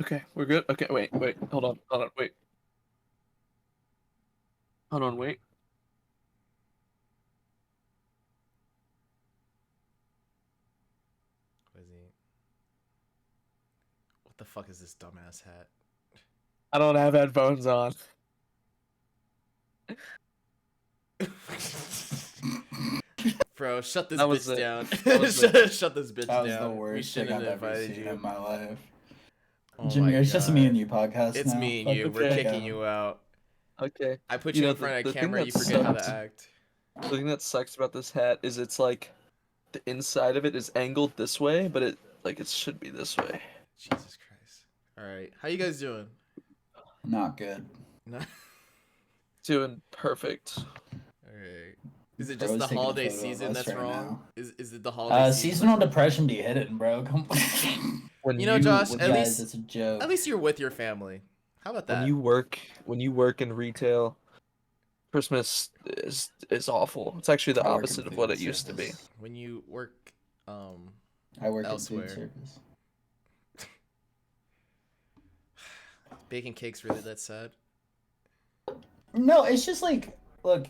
Okay, we're good. Okay, wait, hold on, wait. Hold on, wait. What is he? What the fuck is this dumbass hat? I don't have headphones on. Bro, shut this That was bitch it. down. That was it. Shut this bitch That was down. the worst thing I've ever seen in my life. Oh JAMIR, my it's just God. me and you podcast It's now. me and Fuck you. the We're fuck kicking out. you out. Okay. I put You you know, in front of the a thing camera, that you forget how to sucks- act. The thing that sucks about this hat is it's like the inside of it is angled this way, but it should be this way. Jesus Christ. Alright. How you guys doing? Not good. No. Doing perfect. Alright. Is it Bro just is the taking a holiday photo of season us that's right wrong? now. Is it the holiday season? Seasonal depression be hidden, bro. Come on. You know, Josh, Well, at guys, least it's a joke. at least you're with your family. How about that? When you work in retail, Christmas is awful. It's actually the I work in opposite of food what it used to be. service. When you work I work elsewhere. in food service. Baking cake's really that sad. No, it's just like, look,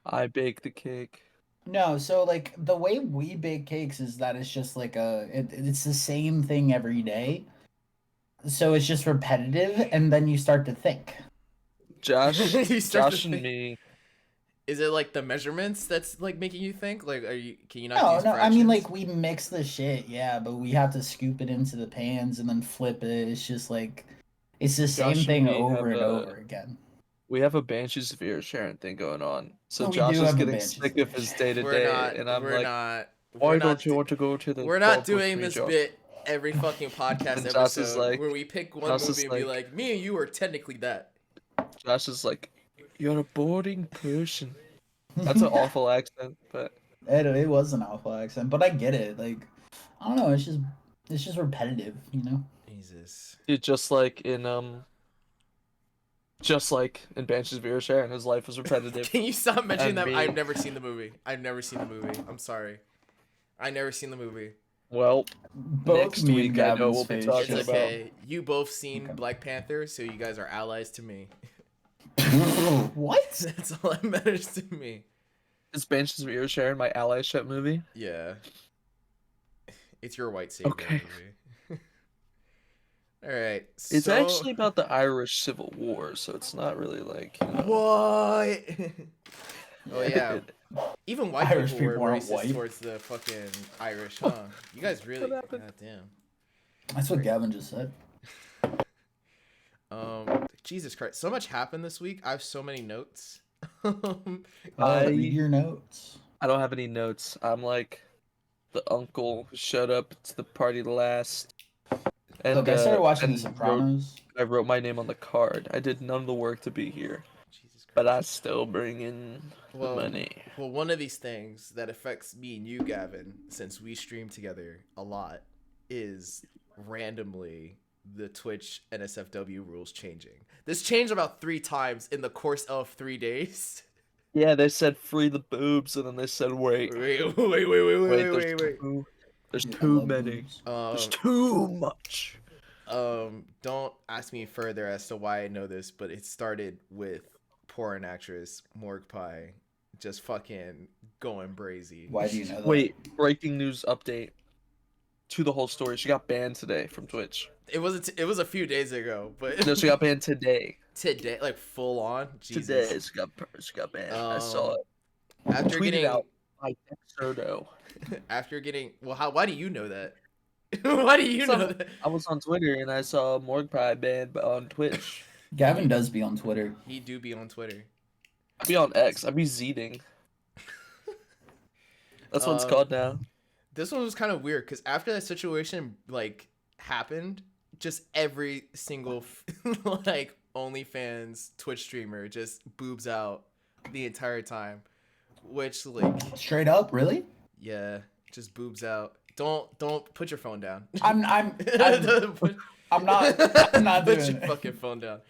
I bake the cake. no, so like the way we bake cakes is that it's just like it's the same thing every day. So it's just repetitive, and then you start to think. Josh, You start to Josh and think. me. Is it like the measurements that's like making you think? Like, can you not No, use no, fractions? I mean like we mix the shit, yeah, but we have to scoop it into the pans and then flip it. It's just like it's the same Josh and thing me over have and a- over again. We have a Banshees of Sharon thing going on. So We Josh do is have a getting Banshees sick of of his Sharon. day to We're day, not. and I'm We're like, not. why We're don't not. you want to go to the? We're not golf with doing me, this Josh? bit every fucking podcast And Josh episode is like- where we pick one Josh is movie and be like- like, me and you are technically that. Josh is like, you're a boring person. That's an awful accent, but It was an awful accent, but I get it. Like I don't know, it's just repetitive, you know. Jesus. dude, just like in Banshees of Sharon, his life was repetitive. Can you stop mentioning And that? me. I've never seen the movie. I'm sorry. I never seen the movie. Well, Both next me week and I know Gavin's we'll be face talking It's shit. okay. You both seen Okay. Black Panther, so you guys are allies to me. What? That's all that matters to me. is Banshees of Sharon my allyship movie? Yeah. It's your white savior Okay. movie. Alright. It's so... actually about the Irish Civil War, so it's not really like. You know, What? Oh yeah. Even white Irish people were people aren't racist white. towards the fucking Irish, huh? You guys really. What happened? Goddamn. That's what Gavin just said. Jesus Christ, so much happened this week. I have so many notes. Read your notes. I don't have any notes. I'm like the uncle who showed up to the party last. And, Look, I started watching The and Sopranos. I wrote my name on the card. I did none of the work to be here, Jesus Christ. but I still bring in the Well, money. Well, one of these things that affects me and you, Gavin, since we stream together a lot, is randomly the Twitch NSFW rules changing. This changed about 3 times in the course of 3 days. Yeah, they said free the boobs, and then they said wait. Wait. There's Dude, I too love many. boobs. There's too much. Don't ask me further as to why I know this, but it started with porn actress Morgue Pie just fucking going brazy. Why do you know that? Wait, breaking news update to the whole story. She got banned today from Twitch. It was a few days ago, but No, she got banned today. today, like full on. Jesus. Today, she got banned. I saw it. After Tweeted getting out by hso. after getting why do you know that? Why do you know that? I was on Twitter and I saw Morgue Pie banned on Twitch. Gavin does be on Twitter. He do be on Twitter. I be on X. I be Zeeting. That's what it's called now. This one was kind of weird because after that situation like happened, just every single like OnlyFans Twitch streamer just boobs out the entire time, which like Straight up, really? yeah, just boobs out. Don't put your phone down. I'm not Put doing your it. fucking phone down.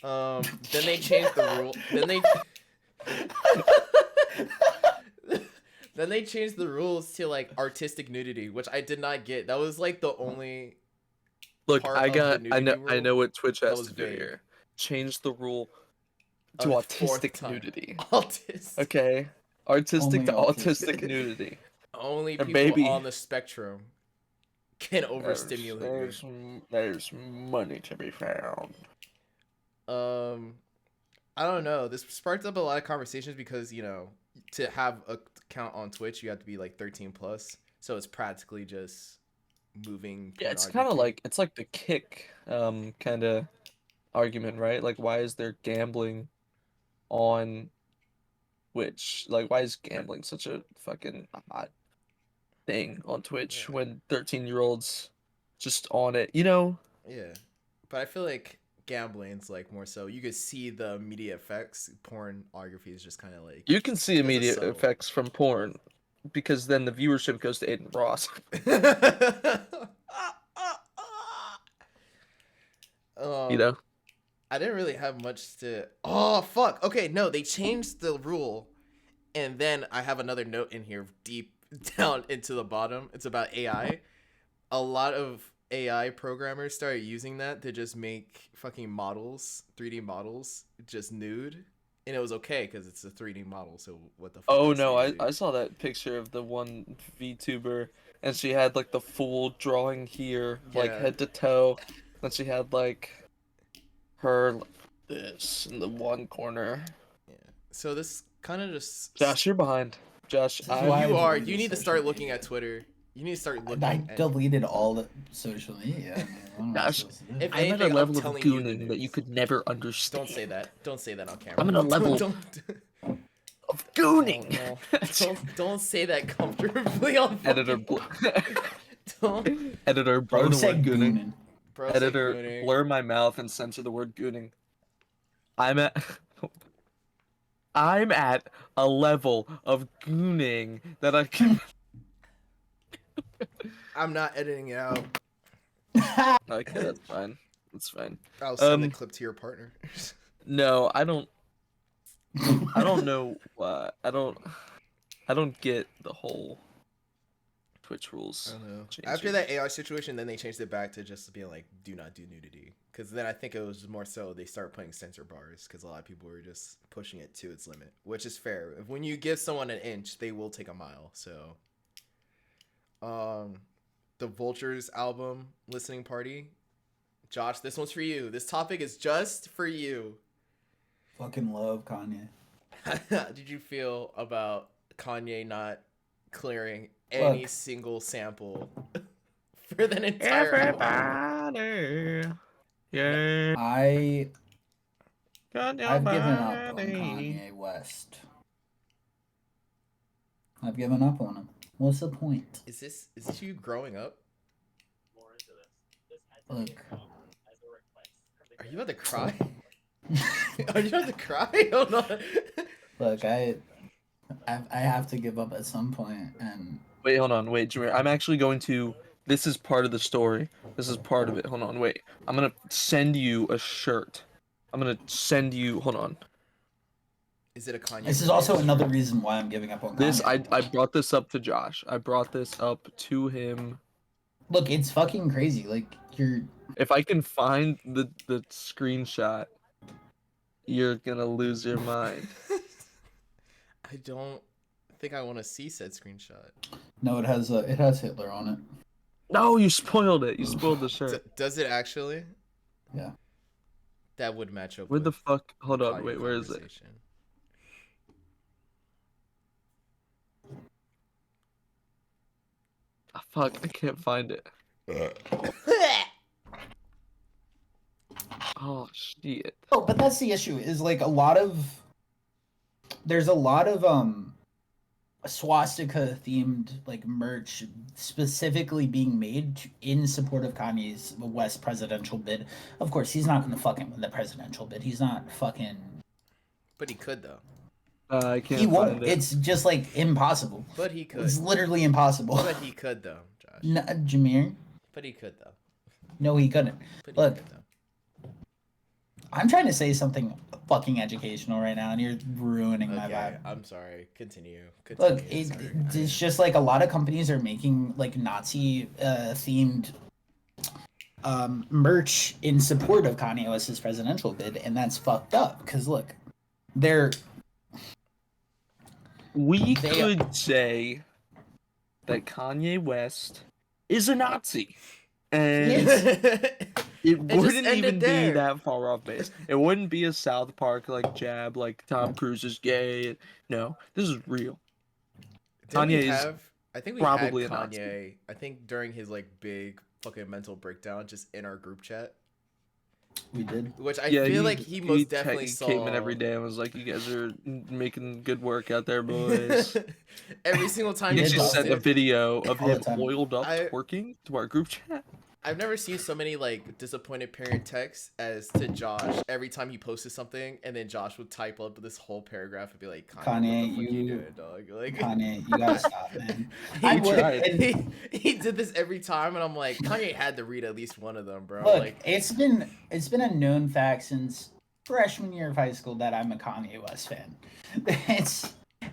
Then they changed the rule. Then they changed the rules to like artistic nudity, which I did not get. That was like the only Look, part I of the got. I nudity know. I rule? know what Twitch That has was to do vague. here. Change the rule to A fourth autistic time. nudity. Autistic. Okay, artistic Only to autistic. autistic nudity. Only And people baby, on the spectrum can overstimulate there's money to be found. me. I don't know. This sparked up a lot of conversations because, you know, to have a account on Twitch, you have to be like 13 plus. So it's practically just moving Yeah, it's pornography. kind of like the kick kind of argument, right? Like, why is there gambling on Twitch? Like, why is gambling such a fucking hot thing on Twitch Yeah. when 13-year-olds just on it? You know, Yeah. But I feel like gambling's like more so you could see the immediate effects. Pornography is just kind of like you can see has a immediate subtle- effects from porn because then the viewership goes to Aiden Ross. You know? I didn't really have much to. Oh fuck. Okay, no, they changed the rule, and then I have another note in here deep down into the bottom. It's about AI. A lot of AI programmers started using that to just make fucking models, 3D models, just nude, and it was okay because it's a 3D model. So what the fuck? Oh else no, do you do? I saw that picture of the one VTuber and she had like the full drawing here, like Yeah. head to toe. Then she had like her like, this in the one corner. Yeah. So this kind of just. Josh, you're behind. Josh, This is why I You are. deleted You need to social start looking media. at Twitter. You need to start I looking at. deleted all the social media. I mean, what am I Gosh, supposed to do? If I'm at a anything, I'm level of telling you the gooning that you news. could never understand. Don't say that. Don't say that on camera. I'm at a level of gooning. Don't say that comfortably on Editor, Don't. editor, blur Bro the said word gooning. gooning. Bro, say Editor, gooning. blur my mouth and censor the word gooning. I'm at I'm at a level of gooning that I can. I'm not editing it out. Okay, that's fine. That's fine. I'll send the clip to your partner. No, I don't. I don't know why. I don't get the whole Twitch I rules. don't know. changing. After that AI situation, then they changed it back to just being like, do not do nudity. Because then I think it was more so they started putting censor bars because a lot of people were just pushing it to its limit, which is fair. When you give someone an inch, they will take a mile. So, the Vultures album listening party. Josh, this one's for you. This topic is just for you. Fucking love Kanye. How did you feel about Kanye not clearing any Look. single sample for the entire album? Everybody, yeah. I've Got given up on nobody. Kanye West. I've given up on him. What's the point? Is this you growing up? Look. Are you about to cry? Are you about to cry? Oh no. Look, I have to give up at some point, and Wait, hold on. Wait, JAMIR. I'm actually going to. This is part of the story. This is part of it. Hold on. Wait. I'm gonna send you a shirt. I'm gonna send you. Hold on. Is it a Kanye? this is also another reason why I'm giving up on Kanye. This I brought this up to Josh. I brought this up to him. Look, it's fucking crazy. Like you're. If I can find the screenshot, you're gonna lose your mind. I don't think I want to see said screenshot. No, it has Hitler on it. No, you spoiled it. You spoiled the shirt. Does it actually? Yeah. That would match up. Where the with fuck? Hold on. Kanye Wait, where is it? conversation. Ah, fuck, I can't find it. Oh shit. Oh, but that's the issue. Is like there's a lot of swastika themed like merch specifically being made in support of Kanye's West presidential bid. Of course, he's not gonna fucking win the presidential bid. He's not fucking. But he could though. I can't He won't. find it. It's just like impossible. But he could. It's literally impossible. But he could though, Josh. No, Jameer. But he could though. No, he couldn't. But he Look. could though. I'm trying to say fucking educational right now, and you're ruining my Okay, vibe. I'm sorry. Continue. Look, Sorry. it's just like a lot of companies are making like Nazi themed merch in support of Kanye West's presidential bid, and that's fucked up. Because look, We They- could say that Kanye West is a Nazi. And it wouldn't even be that far off base. It wouldn't be a South Park like jab like Tom Cruise is gay. No, this is real. Kanye is I think we probably had a Nazi. Kanye. I think during his like big fucking mental breakdown, just in our group chat, we did. which I feel like he most definitely came in every saw. day and was like, "You guys are making good work out there, boys." Every single time He did just sent a posted, video of all the him time. oiled up twerking to our group chat. I've never seen so many like disappointed parent texts as to Josh every time he posted something, and then Josh would type up this whole paragraph and be like, Kanye, what the fuck you you- doing, dog? Like, Kanye, you gotta stop, man. he, tried. he did this every time, and I'm like, Kanye had to read at least one of them, bro. Look, Like, it's been a known fact since freshman year of high school that I'm a Kanye West fan.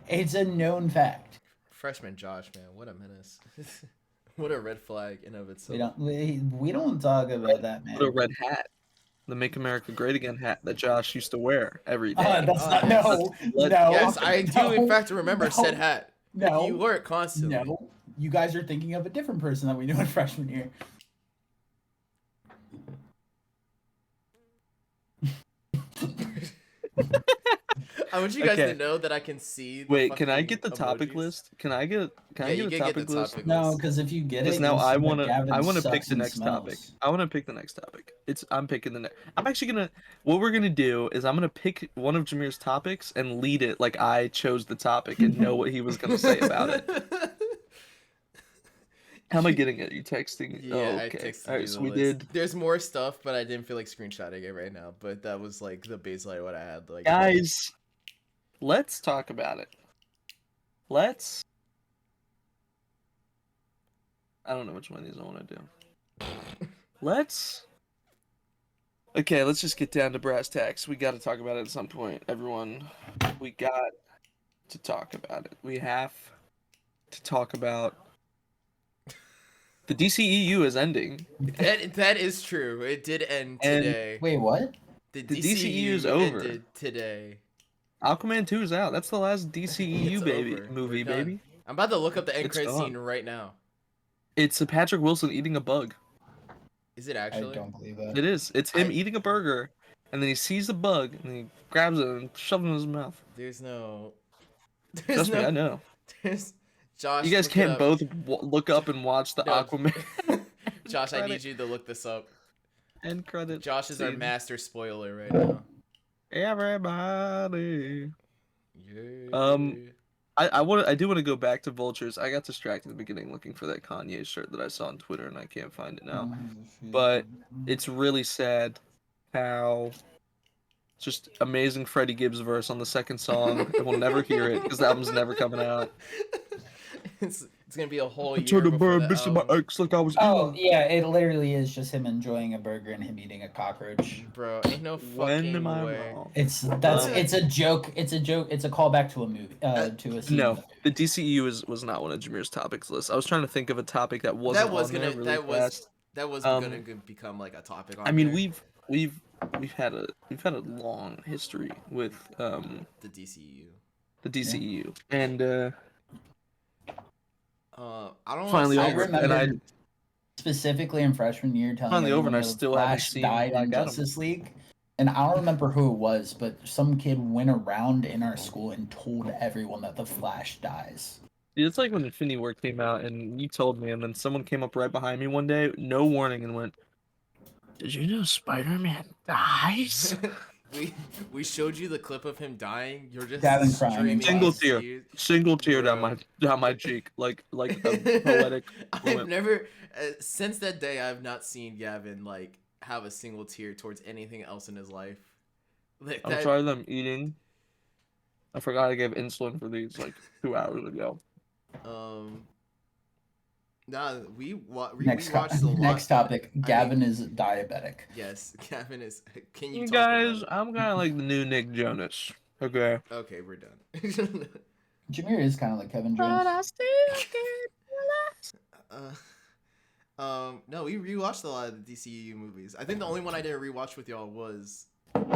It's a known fact. freshman Josh, man, what a menace. What a red flag in of itself. We don't talk about that, man. Put a red hat, the "Make America Great Again" hat that Josh used to wear every day. That's not yes. no. Yes, I do in no, fact remember said hat. No, You wore it constantly. no. You guys are thinking of a different person that we knew in freshman year. I want you guys Okay. to know that I can see. The Wait, can I fucking get the topic emojis. list? Can I get Yeah, a you can get topic the list? topic No, list. because if you get Because it, now you'll I see that want to Gavin pick sucks the and next topic. smells. I want to pick the next topic. I'm picking the next. I'm actually gonna. What we're gonna do is I'm gonna pick one of Jamir's topics and lead it like I chose the topic and know what he was gonna say about it. How am I getting it? You texting? Yeah, Oh, I okay. texted All right, you so the we list. did. There's more stuff, but I didn't feel like screenshotting it right now. But that was like the baseline of what I had. Like, Guys, let's talk about it. Let's. I don't know which one of these I want to do. Let's. Okay, let's just get down to brass tacks. We got to talk about it at some point, everyone. We got to talk about it. We have to talk about the DCEU is ending. that is true. It did end And- today. Wait, what? The DCEU is DCEU over. ended today. Aquaman 2 is out. That's the last DCEU It's baby over. movie, We're done. baby. I'm about to look up the end It's credit gone. scene right now. It's a Patrick Wilson eating a bug. Is it I actually? don't believe that. It is. It's him I- eating a burger, and then he sees the bug, and he grabs it and shoves it in his mouth. There's no. Trust me, I know. There's Josh. You guys look it can't up. both look up and watch the No. Aquaman Josh, I credit. need you to look this up. end credit. Josh is our scene. master spoiler right now. Everybody. Yeah. I do want to go back to Vultures. I got distracted at the beginning looking for that Kanye shirt that I saw on Twitter, and I can't find it now. But it's really sad how just amazing Freddie Gibbs verse on the second song, and we'll never hear it because the album's never coming out. It's gonna be a whole I year tried to before burn the missing my album. ex like I was Oh Elon. yeah, it literally is just him enjoying a burger and him eating a cockroach. Bro, ain't no When fucking am I way. wrong? It's a joke. It's a joke. It's a callback to a movie. To a scene. No, the DCEU was not one of Jamir's topics list. I was trying to think of a topic that wasn't That was on there gonna. really That was. fast. That was Um, gonna become like a topic. On I mean, there. we've had a long history with the DCU. the DCEU, and I don't finally wanna I say over. it's- remember And specifically in freshman year telling Finally over, and I everyone that still haven't Flash seen died Black in Adam. Justice League. And I don't remember who it was, but some kid went around in our school and told everyone that the Flash dies. it's like when Infinity War came out, and you told me, and then someone came up right behind me one day, no warning, and went, "Did you know Spider-Man dies?" we showed you the clip of him dying. You're just Gavin crying. streaming Single these tear. tears. Single tear Bro. down my cheek, like a poetic. I've moment. never since that day I've not seen Gavin like have a single tear towards anything else in his life. Like I'm that, sorry that I'm eating. I forgot I gave insulin for these like 2 hours ago. Nah, we Next, watched a lot. next topic. I Gavin mean- is diabetic. Yes, Gavin is. Can you You talk guys, about I'm kind of like the new Nick Jonas. Okay. it? Okay, we're done. Jameer is kind of like Kevin Jones. uh, No, we rewatched a lot of the DCEU movies. I think the only one I didn't rewatch with y'all was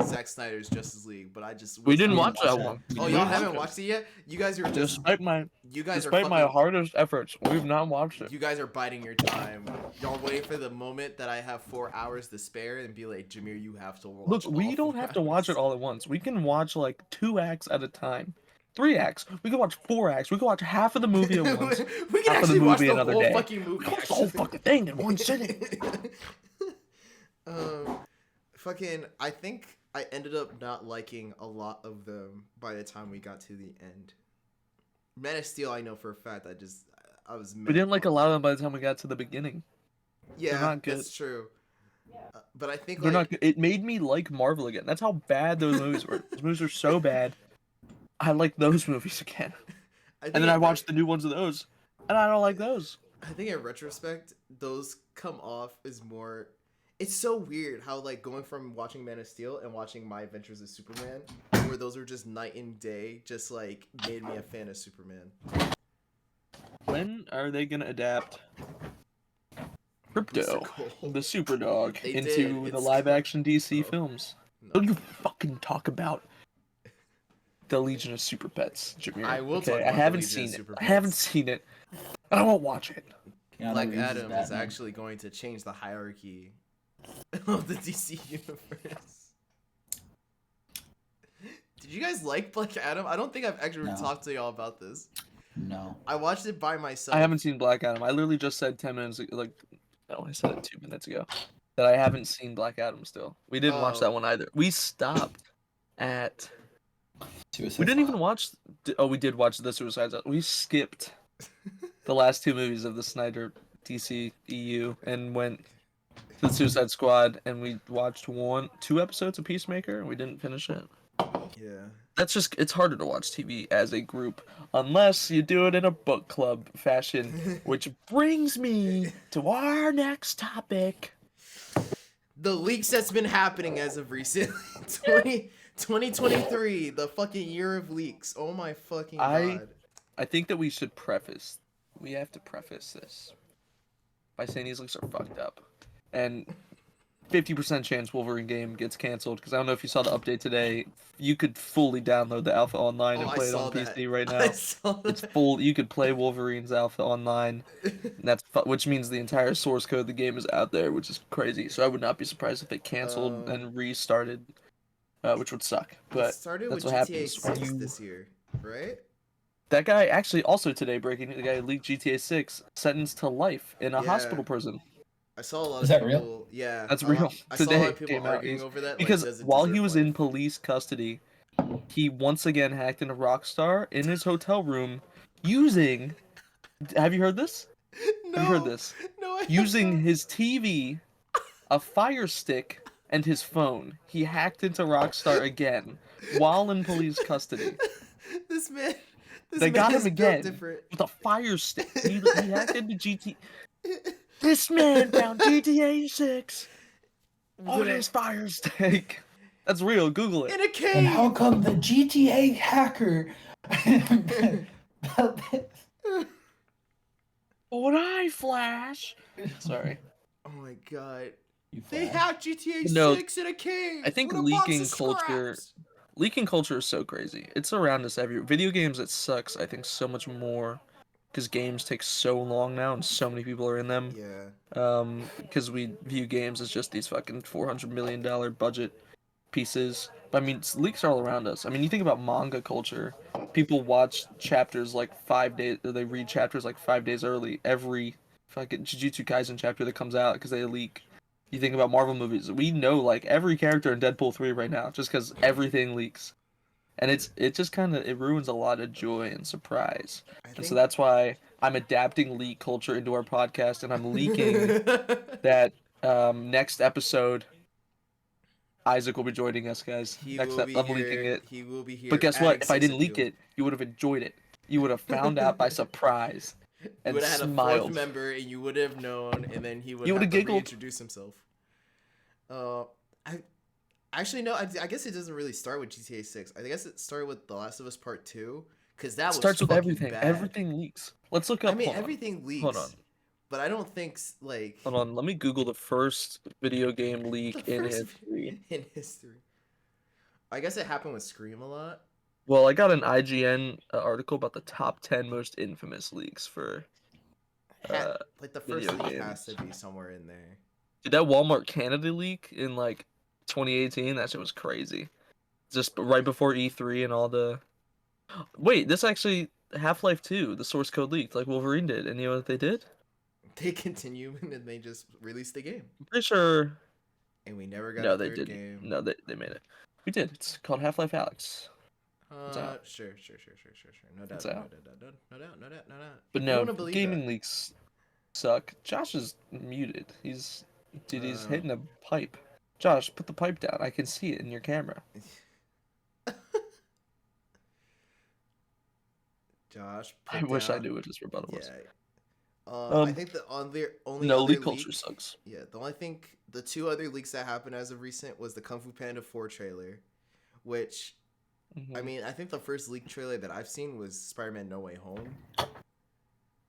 Zack Snyder's Justice League, but I just We was didn't We watch didn't that watch one. that. We Oh, We y'all didn't didn't watch haven't watch watched it yet? You guys are just Despite my you guys are despite my fucking hardest efforts, we've not watched it. you guys are biding your time. Y'all waiting for the moment that I have 4 hours to spare and be like, Jameer, you have to watch. Look, we all don't 4 have to watch it hours. all at once. We can watch like 2 acts at a time. 3 acts. We can watch 4 acts. We can watch half of the movie at once. We can Half of the actually watch movie the another whole day. fucking We movie. can watch the whole Actually. fucking thing in one sitting. Fucking. I think I ended up not liking a lot of them by the time we got to the end. Man of Steel, I know for a fact. I was. We didn't like a lot of them by the time we got to the beginning. Yeah, not good. that's true. But I think They're like not good. It made me like Marvel again. That's how bad those movies were. Those movies are so bad. I like those movies again. And then I watched the new ones of those, and I don't like those. I think in retrospect, those come off as more. It's so weird how like going from watching Man of Steel and watching My Adventures of Superman, where those are just night and day, just like made me a fan of Superman. When are they gonna adapt Crypto, Mr. Cole. the super dog, They into did. the It's live-action DC Oh. films? No. Don't you fucking talk about the Legion of Super Pets, Jameer. I will okay? talk about I the haven't Legion of seen it. Super I haven't Pets. seen it. And I won't watch it. Keanu Black Reeves Adam is Batman. actually going to change the hierarchy of the DC universe. Did you guys like Black Adam? I don't think I've actually No. talked to y'all about this. No. I watched it by myself. I haven't seen Black Adam. I literally just said 10 minutes ago, like, no, I said it 2 minutes ago, that I haven't seen Black Adam still. We didn't watch that one either. We stopped at... Suicide We didn't even Squad. watch... Oh, we did watch The Suicide Squad. We skipped the last 2 movies of the Snyder DCEU and went to the Suicide Squad, and we watched 2 episodes of Peacemaker, and we didn't finish it. Yeah. That's just, it's harder to watch TV as a group unless you do it in a book club fashion, which brings me to our next topic. The leaks that's been happening as of recently. 2023, the fucking year of leaks. Oh my fucking god. I think that we have to preface this by saying these leaks are fucked up. And 50% chance Wolverine game gets canceled, because I don't know if you saw the update today. You could fully download the alpha online and I play it saw on that. PC right now. I saw that. It's full. You could play Wolverine's alpha online. And which means the entire source code of the game is out there, which is crazy. So I would not be surprised if it canceled and restarted, which would suck. It But started that's with what GTA happens when 6 you. this year, right? That guy actually also today breaking. The guy who leaked GTA 6 sentenced to life in a Yeah. hospital prison. I saw a lot Is of that people. real? Yeah, That's a lot- real. I saw a lot Today of people came out. arguing over that. Because like, does it while he deserve was life? in police custody, he once again hacked into Rockstar in his hotel room using. Have you heard this? No, Have you heard this? No, I have Using not. his TV, a Fire Stick, and his phone. He hacked into Rockstar again while in police custody. This man. This They man got him is built again different. with a Fire Stick. He hacked into GT. This man found GTA 6 on his Fire Stick. That's real. Google In it. a cave. And how come the GTA hacker? When I flash. Sorry. Oh my god. You They flash. hacked GTA No, 6 in a cave. I think with a box leaking of culture- scraps. Leaking culture is so crazy. It's around us everywhere. Video games, it sucks, I think, so much more. Because games take so long now and so many people are in them. Yeah. Because we view games as just these fucking $400 million budget pieces. But I mean, leaks are all around us. I mean, you think about manga culture. People watch chapters like 5 days, or they read chapters like 5 days early every fucking Jujutsu Kaisen chapter that comes out because they leak. You think about Marvel movies. We know like every character in Deadpool 3 right now just because everything leaks. And it just kind of, it ruins a lot of joy and surprise. And so that's why I'm adapting leak culture into our podcast, and I'm leaking that next episode Isaac will be joining us, guys. He Next will up, be I'm here. leaking it. He will be here. But guess what? adding If I sex didn't leak appeal. it, you would have enjoyed it. You would have found out by surprise You and would have had a smiled. fourth member, and you would have known, and then he would You have would've to giggled. reintroduce himself. I actually no. I guess it doesn't really start with GTA 6. I guess it started with The Last of Us Part 2, because that It was starts with fucking everything. bad. Everything leaks. Let's look up. I mean, hold on. everything leaks. Hold on. but I don't think like Hold on, let me Google the first video game the leak in first history. in history. I guess it happened with Scream a lot. Well, I got an IGN article about the top 10 most infamous leaks for Ha- uh, like the first video leak has games. to be somewhere in there. Did that Walmart Canada leak in like 2018? That shit was crazy. Just right before E3 and all the. Wait, this actually Half-Life 2, the source code leaked like Wolverine did, and you know what they did? They continue and then they just released the game, I'm pretty sure. and we never got No, a they third didn't. game. No, they made it. We did. It's called Half-Life Alex. It's out. Sure. No doubt, It's no out. doubt, no doubt, no doubt, no doubt. But I no, want to believe gaming that. leaks suck. Josh is muted. He's hitting a pipe. Josh, put the pipe down. I can see it in your camera. Josh, I put wish I down. knew what his rebuttal was. Yeah. I Um, think the only no, other leak culture leak. sucks. Yeah, the two other leaks that happened as of recent was the Kung Fu Panda 4 trailer, which I Mhm. mean, I think the first leak trailer that I've seen was Spider-Man No Way Home.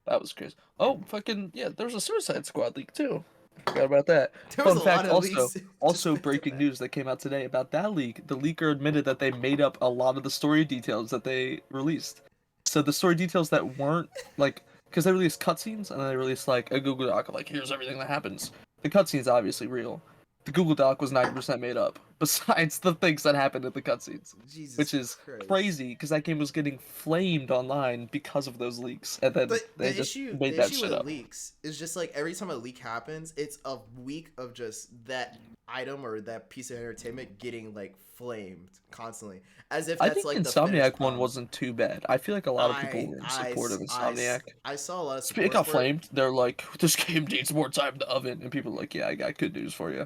That was crazy. Oh, fucking yeah! There was a Suicide Squad leak too. Forgot about that. There was Fun a lot fact, of also, leaks. just also back to breaking back. news that came out today about that leak. The leaker admitted that they made up a lot of the story details that they released. So the story details that weren't like, because they released cutscenes and then they released like a Google Doc of like, here's everything that happens. The cutscenes obviously real. The Google Doc was 90% made up. Besides the things that happened in the cutscenes, Jesus which is Christ. crazy because that game was getting flamed online because of those leaks, and then they The just issue made the that issue shit with up. leaks is just like every time a leak happens, it's a week of just that item or that piece of entertainment getting like flamed constantly, as if I that's think like the finished Insomniac one product. wasn't too bad. I feel like a lot of people were in support of Insomniac. I saw a lot of It support got for it. flamed. They're like, this game needs more time in the oven, and people are like, yeah, I got good news for you.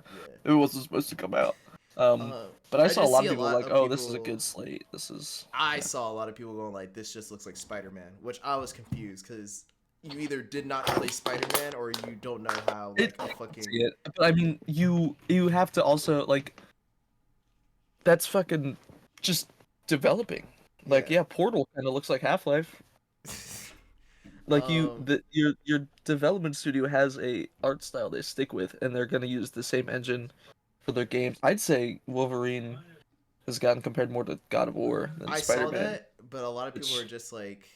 Yeah. It wasn't supposed to come out. But I I saw a just lot see of a people lot like, of oh, this is a people. good slate. This is I yeah. saw a lot of people going like, "This just looks like Spider-Man," which I was confused because you either did not play Spider-Man or you don't know how like a fucking. See it. But I mean, you have to also like that's fucking just developing. Like, Yeah. yeah, Portal kind of looks like Half-Life. Like um. your development studio has a art style they stick with, and they're gonna use the same engine for their games. I'd say Wolverine has gotten compared more to God of War than I saw Spider-Man, that, but a lot of people are which just like.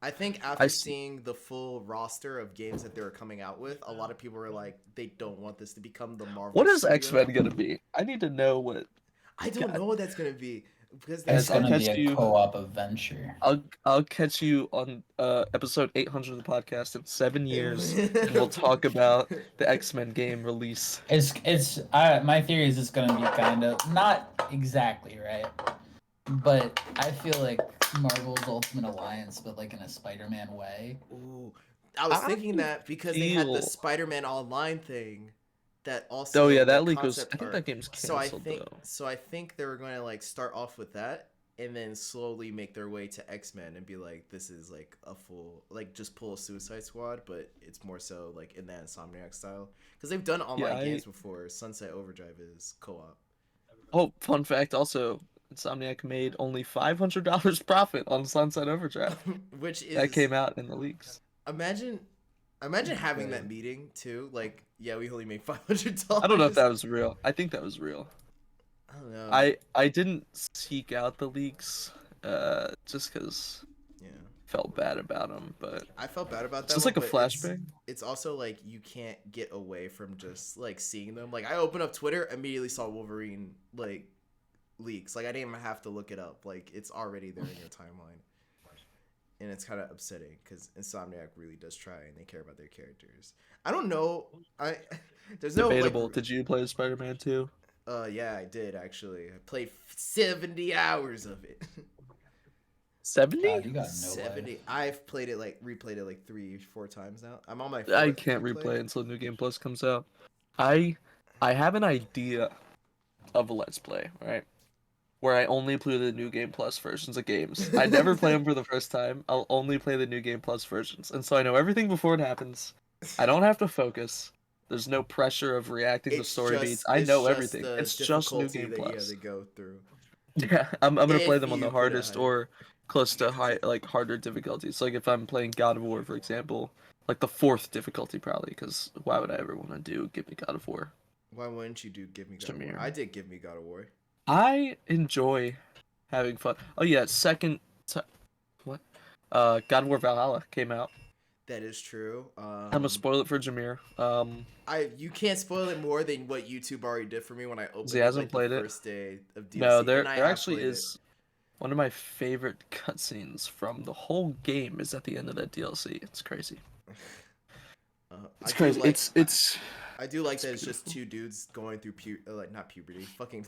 I think I after see. seeing the full roster of games that they were coming out with, a lot of people were like, they don't want this to become the Marvel What is studio. X-Men gonna be? I need to know what. I don't God, know what that's gonna be because they It's guys, I'll said gonna catch be a you. co-op adventure. I'll catch you on episode 800 of the podcast in 7 years, and we'll talk about the X-Men game release. My theory is it's gonna be kind of not exactly right, but I feel like Marvel's Ultimate Alliance, but like in a Spider-Man way. Ooh, I was I thinking that because they had the feel. Spider-Man Online thing, that Oh also yeah, that like leak was. I concept think art. that game's canceled though. So I think they were going to like start off with that and then slowly make their way to X-Men and be like, this is like a full like just pull a Suicide Squad, but it's more so like in that Insomniac style because they've done Yeah, online games before. Sunset Overdrive is co-op, Oh, fun fact also, Insomniac made only $500 profit on Sunset Overdrive. which That is came out in the leaks. imagine having that meeting too. Like, yeah, we only made $500. I don't know if that was real. I think that was real. I don't know. I didn't seek out the leaks, just because Yeah. felt bad about them. But I felt bad about it's that just one, like a but flashbang. it's also like you can't get away from just like seeing them. Like I opened up Twitter, immediately saw Wolverine like leaks. Like I didn't even have to look it up. Like it's already there in your timeline. And it's kind of upsetting because Insomniac really does try and they care about their characters. I don't know. There's no Debatable. like. Did you play Spider-Man 2? Yeah, I did actually. I played 70 hours of it. 70? God, you got no 70. life. I've played it like replayed it like 3-4 times now. I'm on my I fourth can't replay. replay until New Game Plus comes out. I have an idea of a Let's Play, right? Where I only play the New Game Plus versions of games. I never play them for the first time. I'll only play the New Game Plus versions. And so I know everything before it happens. I don't have to focus. There's no pressure of reacting to story beats. I know everything. The It's just New difficulty Game that you had Plus. to go through. Yeah, I'm gonna play If them on the you put it hardest higher. or close to high, like harder difficulties. Like if I'm playing God of War, for example, Like the 4th difficulty probably, because why would I ever want to do Give Me God of War? Why wouldn't you do Give Me God of War? JAMIR. I did Give Me God of War. I enjoy having fun. Oh yeah, what? God of War Valhalla came out. That is true. I'm gonna spoil it for JAMIR. You can't spoil it more than what YouTube already did for me when I opened He it hasn't like played the it. first day of DLC. No, and there I there have actually played is one of my favorite cutscenes from the whole game is at the end of that DLC. It's crazy. it. It's I do crazy. like I do like it's that it's just beautiful. two dudes going through like not puberty, fucking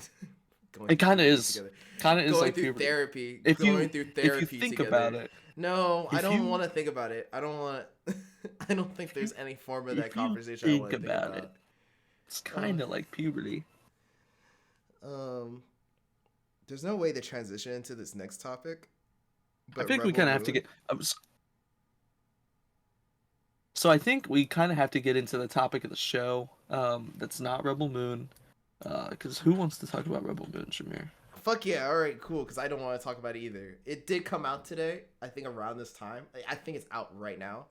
going It through kind of puberty is. together. Kind of is Going like through puberty. therapy, If going you through if you therapy think together. about it, No, I if don't you want to think about it. I don't want to. I don't think there's any form of that if you conversation I want think to think about it, about. it's kind of like puberty. Um, there's no way to transition into this next topic. I But think we Rebel kind of have to Moon. get. So I think we kind of have to get into the topic of the show. That's not Rebel Moon. Because who wants to talk about Rebel Moon, Shamir? Fuck yeah! All right, cool. Because I don't want to talk about it either. It did come out today. I think around this time. I think it's out right now.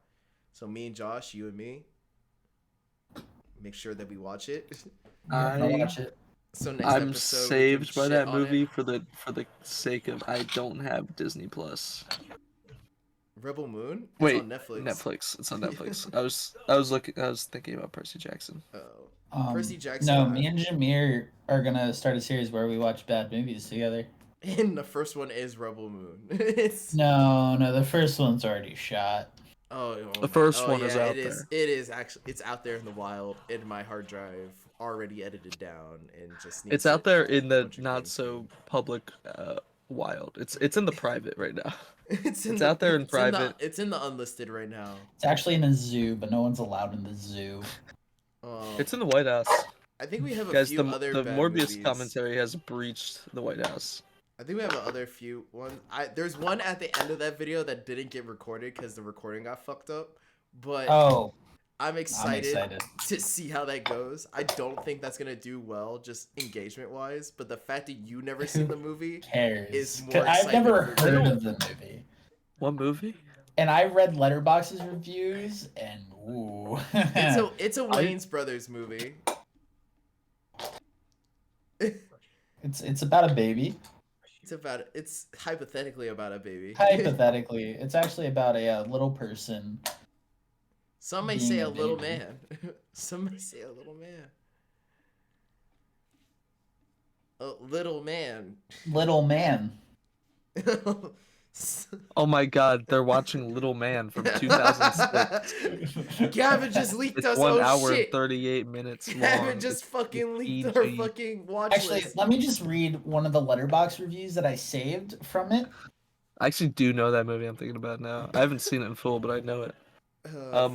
So me and Josh, you and me, make sure that we watch it. I'll watch it. So next I'm episode we can saved by shit that on movie it. for the sake of I don't have Disney Plus. Rebel Moon. It's Wait, on Netflix. Netflix. It's on Netflix. I was thinking about Percy Jackson. Oh, Percy Jackson. No, me and Jamir are gonna start a series where we watch bad movies together. And the first one is Rebel Moon. It's No, the first one's already shot. The first one yeah, is out it is. there. It is actually. It's out there in the wild in my hard drive, already edited down, and just. It's out there in a the bunch of not green so screen. public wild. It's in the private right now. It's in It's the. out there in private. It's in the unlisted right now. It's actually in a zoo, but no one's allowed in the zoo. It's in the White House. I think we have a Guys, few other the bad Morbius movies. commentary has breached the White House. I think we have other few ones. There's one at the end of that video that didn't get recorded because the recording got fucked up. But I'm excited to see how that goes. I don't think that's gonna do well, just engagement wise. But the fact that you never seen the movie cares? is more. I've never excitement for me. heard of the movie. What movie? And I read Letterboxd's reviews, and ooh, It's a Wayne's Brothers movie. it's about a baby. It's hypothetically about a baby. Hypothetically, it's actually about a little person. Some may being say a a little baby. man. Some may say a little man. A little man. Little man. Oh my God, they're watching Little Man from 2006. Gavin just leaked It's us. 1 Oh hour shit. and 38 minutes long. Gavin just fucking leaked our PG. fucking watch Actually, list. let me just read one of the Letterboxd reviews that I saved from it. I actually do know that movie I'm thinking about now. I haven't seen it in full, but I know it. I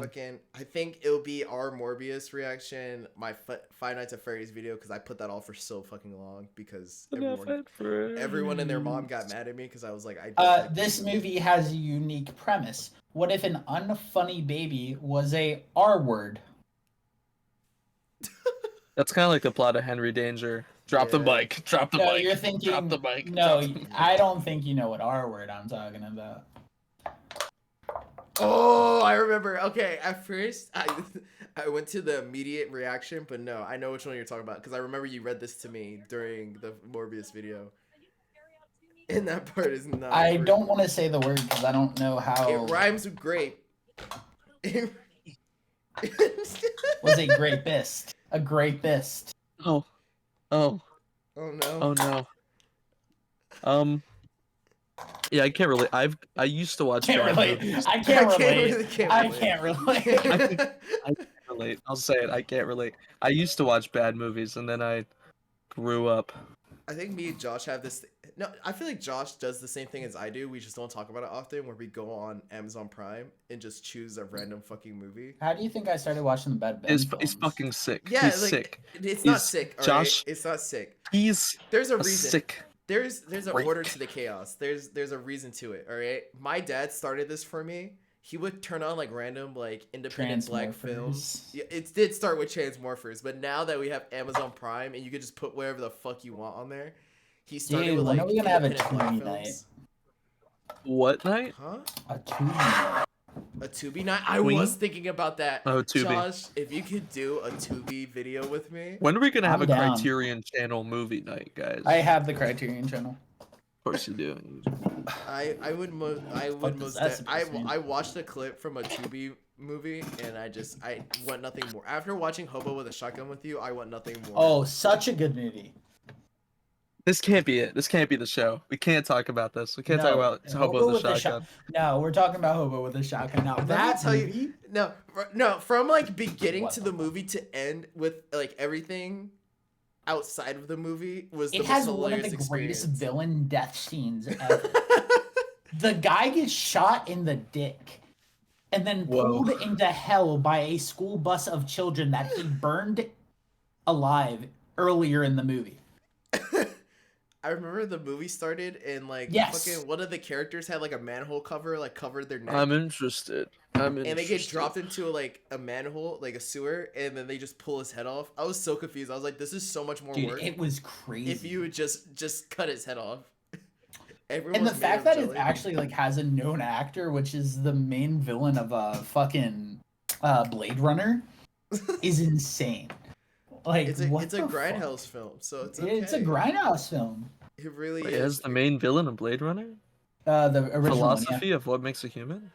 think it'll be our Morbius reaction, my Five Nights at Freddy's video, because I put that all for so fucking long because everyone and their mom got mad at me because I was like, This movie has a unique premise. What if an unfunny baby was a R word? That's kind of like the plot of Henry Danger. Drop the mic. Drop the No, mic. you're thinking. Drop the mic. No, drop the mic. I don't think you know what R word I'm talking about. Oh, I remember. Okay, at first I went to the immediate reaction, but no, I know which one you're talking about because I remember you read this to me during the Morbius video. And that part is not. I don't want to say the word because I don't know how. It rhymes with grape. Was a grapist. A grapist. Oh. Oh no. Oh no. Yeah, I can't relate. I used to watch. Can't bad relate. movies. I can't relate. I relate. can't relate. I can't relate. I'll say it. I can't relate. I used to watch bad movies, and then I grew up. I think me and Josh have this. No, I feel like Josh does the same thing as I do. We just don't talk about it often. Where we go on Amazon Prime and just choose a random fucking movie. How do you think I started watching the Bad Ben He's films? fucking sick. Yeah, He's like, sick. It's not He's- sick. All Josh- right? It's not sick. He's There's a a reason. sick. There's an freak. order to the chaos. There's a reason to it. All right. My dad started this for me. He would turn on like random like independent black films. Yeah, it did start with Transmorphers, but now that we have Amazon Prime and you can just put whatever the fuck you want on there, he started Dude, with when like are we gonna have a independent black Tubi night? films. What night? Huh? A Tubi. A Tubi night? I Queen? was thinking about that. Oh, Tubi. Josh, if you could do a Tubi video with me. When are we gonna have I'm a down. Criterion Channel movie night, guys? I have the Criterion Channel. Of course you do. I would does that supposed to mean? I watched a clip from a Tubi movie and I want nothing more. After watching Hobo with a Shotgun with you, I want nothing more. Oh, such a good movie. This can't be it. This can't be the show. We can't talk about this. We can't talk about Hobo with a Shotgun. No, we're talking about Hobo with a Shotgun now. Let me That tell movie, you, no, from like beginning What to the the movie to end with like everything outside of the movie was the it most has one of hilarious the experience. greatest villain death scenes ever. The guy gets shot in the dick and then Whoa. pulled into hell by a school bus of children that he burned alive earlier in the movie. I remember the movie started and like Yes. fucking one of the characters had like a manhole cover like covered their neck. I'm interested. And they get dropped into like a manhole, like a sewer, and then they just pull his head off. I was so confused. I was like, this is so much more Dude, work. it was crazy. If you would just cut his head off. And the fact that it actually like has a known actor, which is the main villain of fucking Blade Runner, is insane. Like it's a fuck? grindhouse film, so it's okay. It's a grindhouse film. It really Wait, is. is the main villain of Blade Runner? The original Philosophy one, of what makes a human?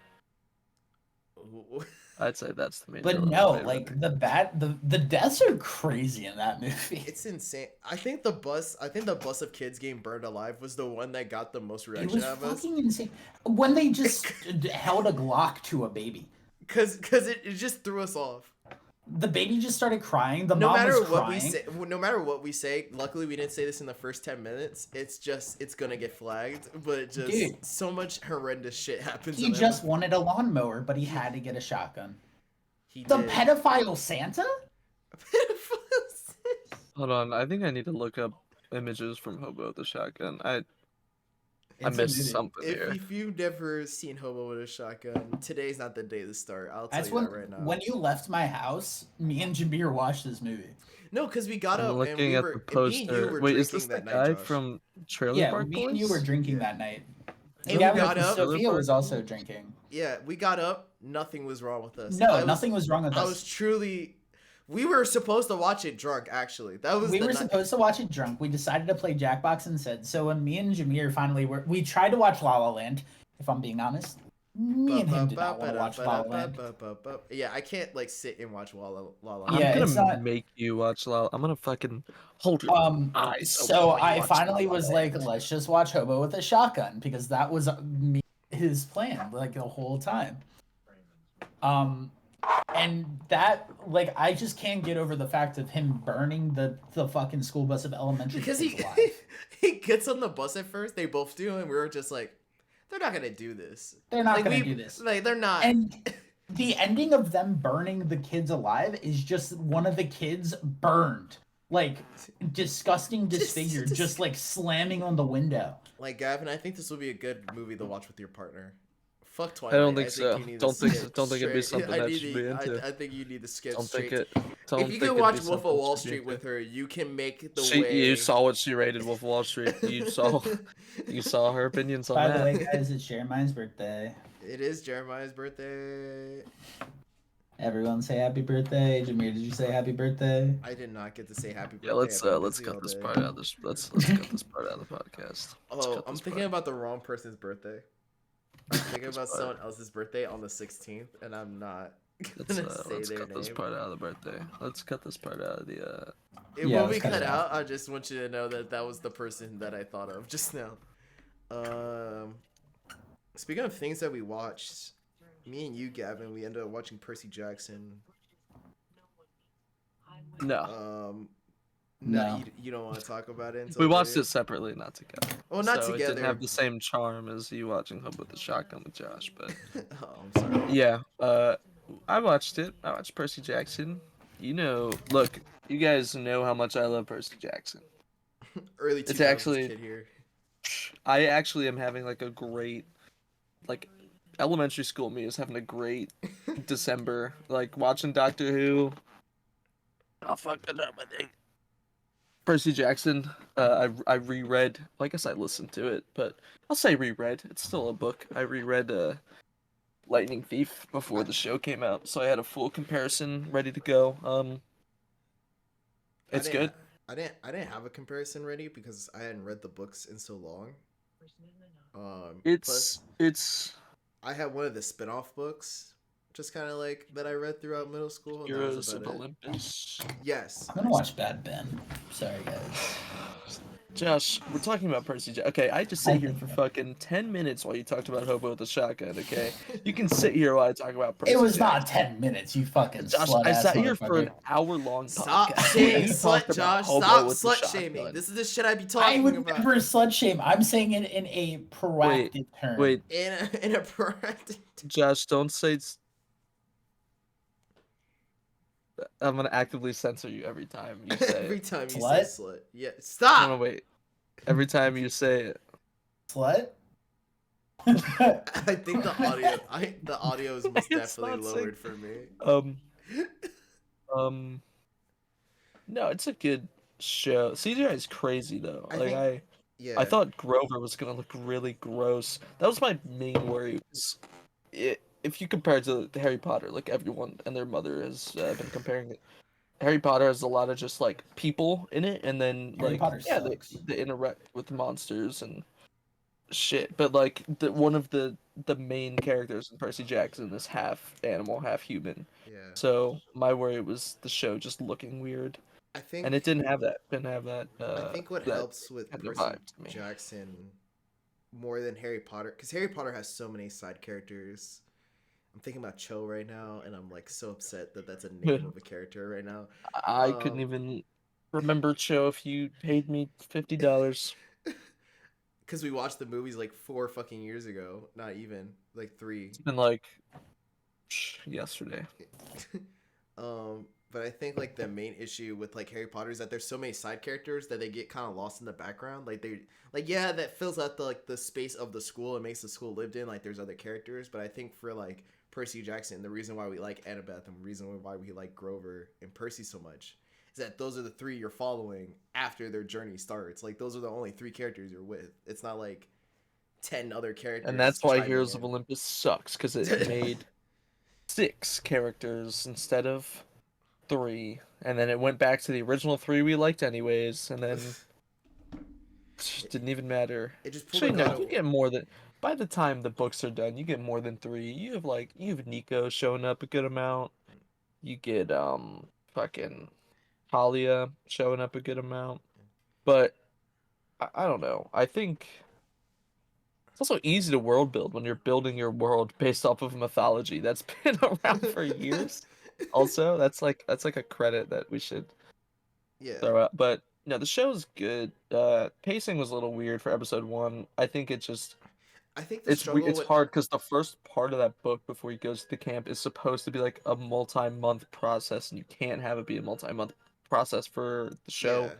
Ooh. I'd say that's the main But villain. no, of Blade like Runner. the deaths are crazy in that movie. It's insane. I think the bus of kids getting burned alive was the one that got the most It reaction was out of us. fucking insane when they just held a Glock to a baby. Cause it just threw us off. The baby just started crying. The No mom matter was what crying. no matter what we say, luckily we didn't say this in the first 10 minutes. It's gonna get flagged, but just Dude. so much horrendous shit happens. He in that just movie. wanted a lawnmower, but he had to get a shotgun. He The did. pedophile Santa? Hold on, I think I need to look up images from Hobo with the Shotgun. I It's a missed movie. something here. If you've never seen Hobo with a Shotgun, today's not the day to start. I'll tell That's you when that right now. when you left my house, me and Jameer watched this movie. No, because we got I'm up and looking we at were the and me and you poster. were Wait, is drinking this the that guy night, Josh. from Trailer Yeah, Park me and Boys? you were drinking that night. And Gavin we got and up. Sophia was also drinking. Yeah, we got up. Nothing was wrong with us. No, nothing was wrong with I us. was truly. We were supposed to watch it drunk. Actually, that was. We the were night- supposed to watch it drunk. We decided to play Jackbox instead. So when me and Jameer finally we tried to watch La La Land, if I'm being honest. Me and him did not want to watch La La Land. Yeah, I can't like sit and watch La La I'm Yeah, Land. it's gonna not- make you watch La. I'm gonna fucking hold your eyes. So open while you I watch finally La La was like, Land. let's just watch Hobo with a Shotgun because that was his plan like the whole time. And that like I just can't get over the fact of him burning the fucking school bus of elementary Because kids he alive. he gets on the bus at first. They both do, and we were just like, they're not gonna do this. They're not Like, gonna we- do this. Like they're not. And the ending of them burning the kids alive is just one of the kids burned. Like disgusting, disfigured, just like slamming on the window. Like Gavin, I think this will be a good movie to watch with your partner. Fuck I Twilight. don't think so. you need to Don't think skip don't think it'd be straight. something that should be into. I think you need to skip Don't straight. think it. Don't If you think can it'd watch be Wolf of something Wall that should be Street into. with her, you can make the She, way. you saw what she rated Wolf of Wall Street. You saw her opinions on By that. the way, guys, it's Jeremiah's birthday. It is Jeremiah's birthday. Everyone say happy birthday. Jameer, did you say happy birthday? I did not get to say happy birthday. Yeah, let's I've been let's busy all cut this day. part out of this. Let's cut this part out of the podcast. Let's Oh, cut I'm this thinking part. about the wrong person's birthday. I'm thinking about part. someone else's birthday on the 16th, and I'm not Let's, gonna say let's their cut this name. part out of the birthday. Let's cut this part out of the. It Yeah, will be let's cut cut it out. I just want you to know that that was the person that I thought of just now. Speaking of things that we watched, me and you, Gavin, we ended up watching Percy Jackson. No, No. You don't want to talk about it. Until we watched later? it separately, not together. Well, not so It together. didn't have the same charm as you watching Hope with the Shotgun with Josh, but Oh, I'm sorry. yeah. I watched it. I watched Percy Jackson. You know, look, you guys know how much I love Percy Jackson. Early 2000s It's actually- kid here. I actually am having like a great, like, elementary school me is having a great December. Like watching Doctor Who. I'll fuck it up, I think. Percy Jackson. I reread. Well, I guess I listened to it, but I'll say reread. It's still a book. I reread Lightning Thief before the show came out, so I had a full comparison ready to go. It's good. I didn't have a comparison ready because I hadn't read the books in so long. Plus, It's I had one of the spin-off books, just kind of like that I read throughout middle school. And Heroes that was of about it. Olympus. Yes. I'm gonna watch Bad Ben. Sorry, guys. Josh, we're talking about Percy Jackson. Okay, I just sit here for fucking 10 minutes while you talked about Hobo with the Shotgun, okay? You can sit here while I talk about Percy It was Jackson. not 10 minutes, you fucking Josh, slut I ass sat here for an motherfucker. hour-long Stop podcast. saying You slut, talked about Josh. Hobo Stop with the slut Shotgun. shaming. This is the shit I be I talking would about. never slut shame. I'm saying it in a proactive term. Wait, In a proactive. Josh, don't say. I'm gonna actively censor you every time you say Every it. time you Slut? say slut. Yeah. No, Stop. wait. Every time you say it. Slut? I think the audio is most It's definitely not lowered sync. for me. No, it's a good show. CGI is crazy though. Yeah. I thought Grover was gonna look really gross. That was my main worry. If you compare it to Harry Potter, like everyone and their mother has been comparing it. Harry Potter has a lot of just like people in it, and then Harry like Potter yeah, sucks. they interact with monsters and shit. But like one of the main characters in Percy Jackson is half animal, half human. Yeah. So my worry was the show just looking weird, I think and it didn't have that. Didn't have that. I think what that helps with kind of Percy vibe to me. Jackson more than Harry Potter, because Harry Potter has so many side characters. I'm thinking about Cho right now, and I'm like so upset that that's a name of a character right now. I couldn't even remember Cho if you paid me $50. Because we watched the movies like 4 fucking years ago. Not even like 3. It's been like yesterday. But I think like the main issue with like Harry Potter is that there's so many side characters that they get kind of lost in the background. Like they like yeah, that fills out the space of the school and makes the school lived in. Like there's other characters, but I think for like Percy Jackson, the reason why we like Annabeth and the reason why we like Grover and Percy so much is that those are the 3 you're following after their journey starts. Like those are the only 3 characters you're with. It's not like 10 other characters. And that's why chiming Heroes in. of Olympus sucks, because it made 6 characters instead of 3, and then it went back to the original 3 we liked anyways, and then it didn't even matter. It just pulled Actually, a no, lot you of... get more than. By the time the books are done, you get more than 3. You have Nico showing up a good amount. You get fucking Talia showing up a good amount. But I don't know. I think it's also easy to world build when you're building your world based off of mythology that's been around for years. Also, that's like a credit that we should throw out. But no, the show's good. Pacing was a little weird for episode 1. I think it just I think the it's struggle it's with... hard because the first part of that book before he goes to the camp is supposed to be like a multi-month process, and you can't have it be a multi-month process for the show,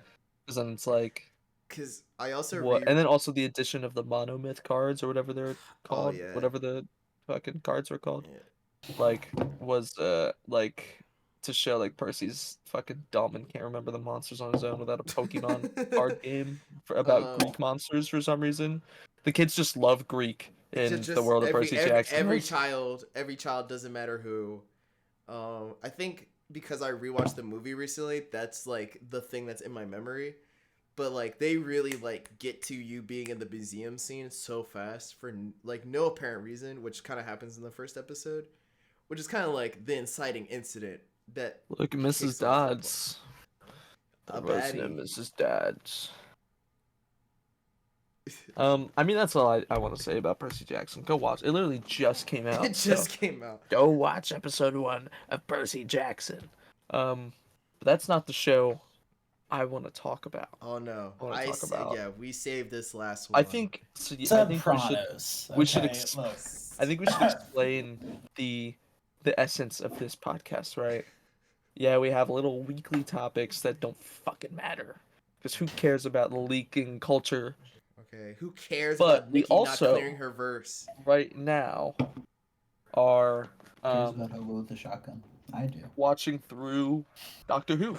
because then it's like because I also what, and then also the addition of the monomyth cards or whatever they're called, yeah. whatever the fucking cards are called, Yeah. like was like to show like Percy's fucking dumb and can't remember the monsters on his own without a Pokemon card game about Greek monsters for some reason. The kids just love Greek in just the world of Percy Jackson. Every child doesn't matter who. I think because I rewatched the movie recently, that's like the thing that's in my memory. But like they really like get to you being in the museum scene so fast for like no apparent reason, which kind of happens in the first episode, which is kind of like the inciting incident that look, Mrs. Dodds. A baddie. baddie. Mrs. Dodds. I mean that's all I want to say about Percy Jackson. Go watch. It literally just came out. It just came out. Go watch episode 1 of Percy Jackson. But that's not the show I want to talk about. Oh no! We saved this last one. I think I think we should explain the essence of this podcast, right? Yeah, we have little weekly topics that don't fucking matter, because who cares about leaking culture? Okay, who cares but about Nikki not clearing her verse? Right now are about Hobo with the Shotgun. I do. Watching through Doctor Who.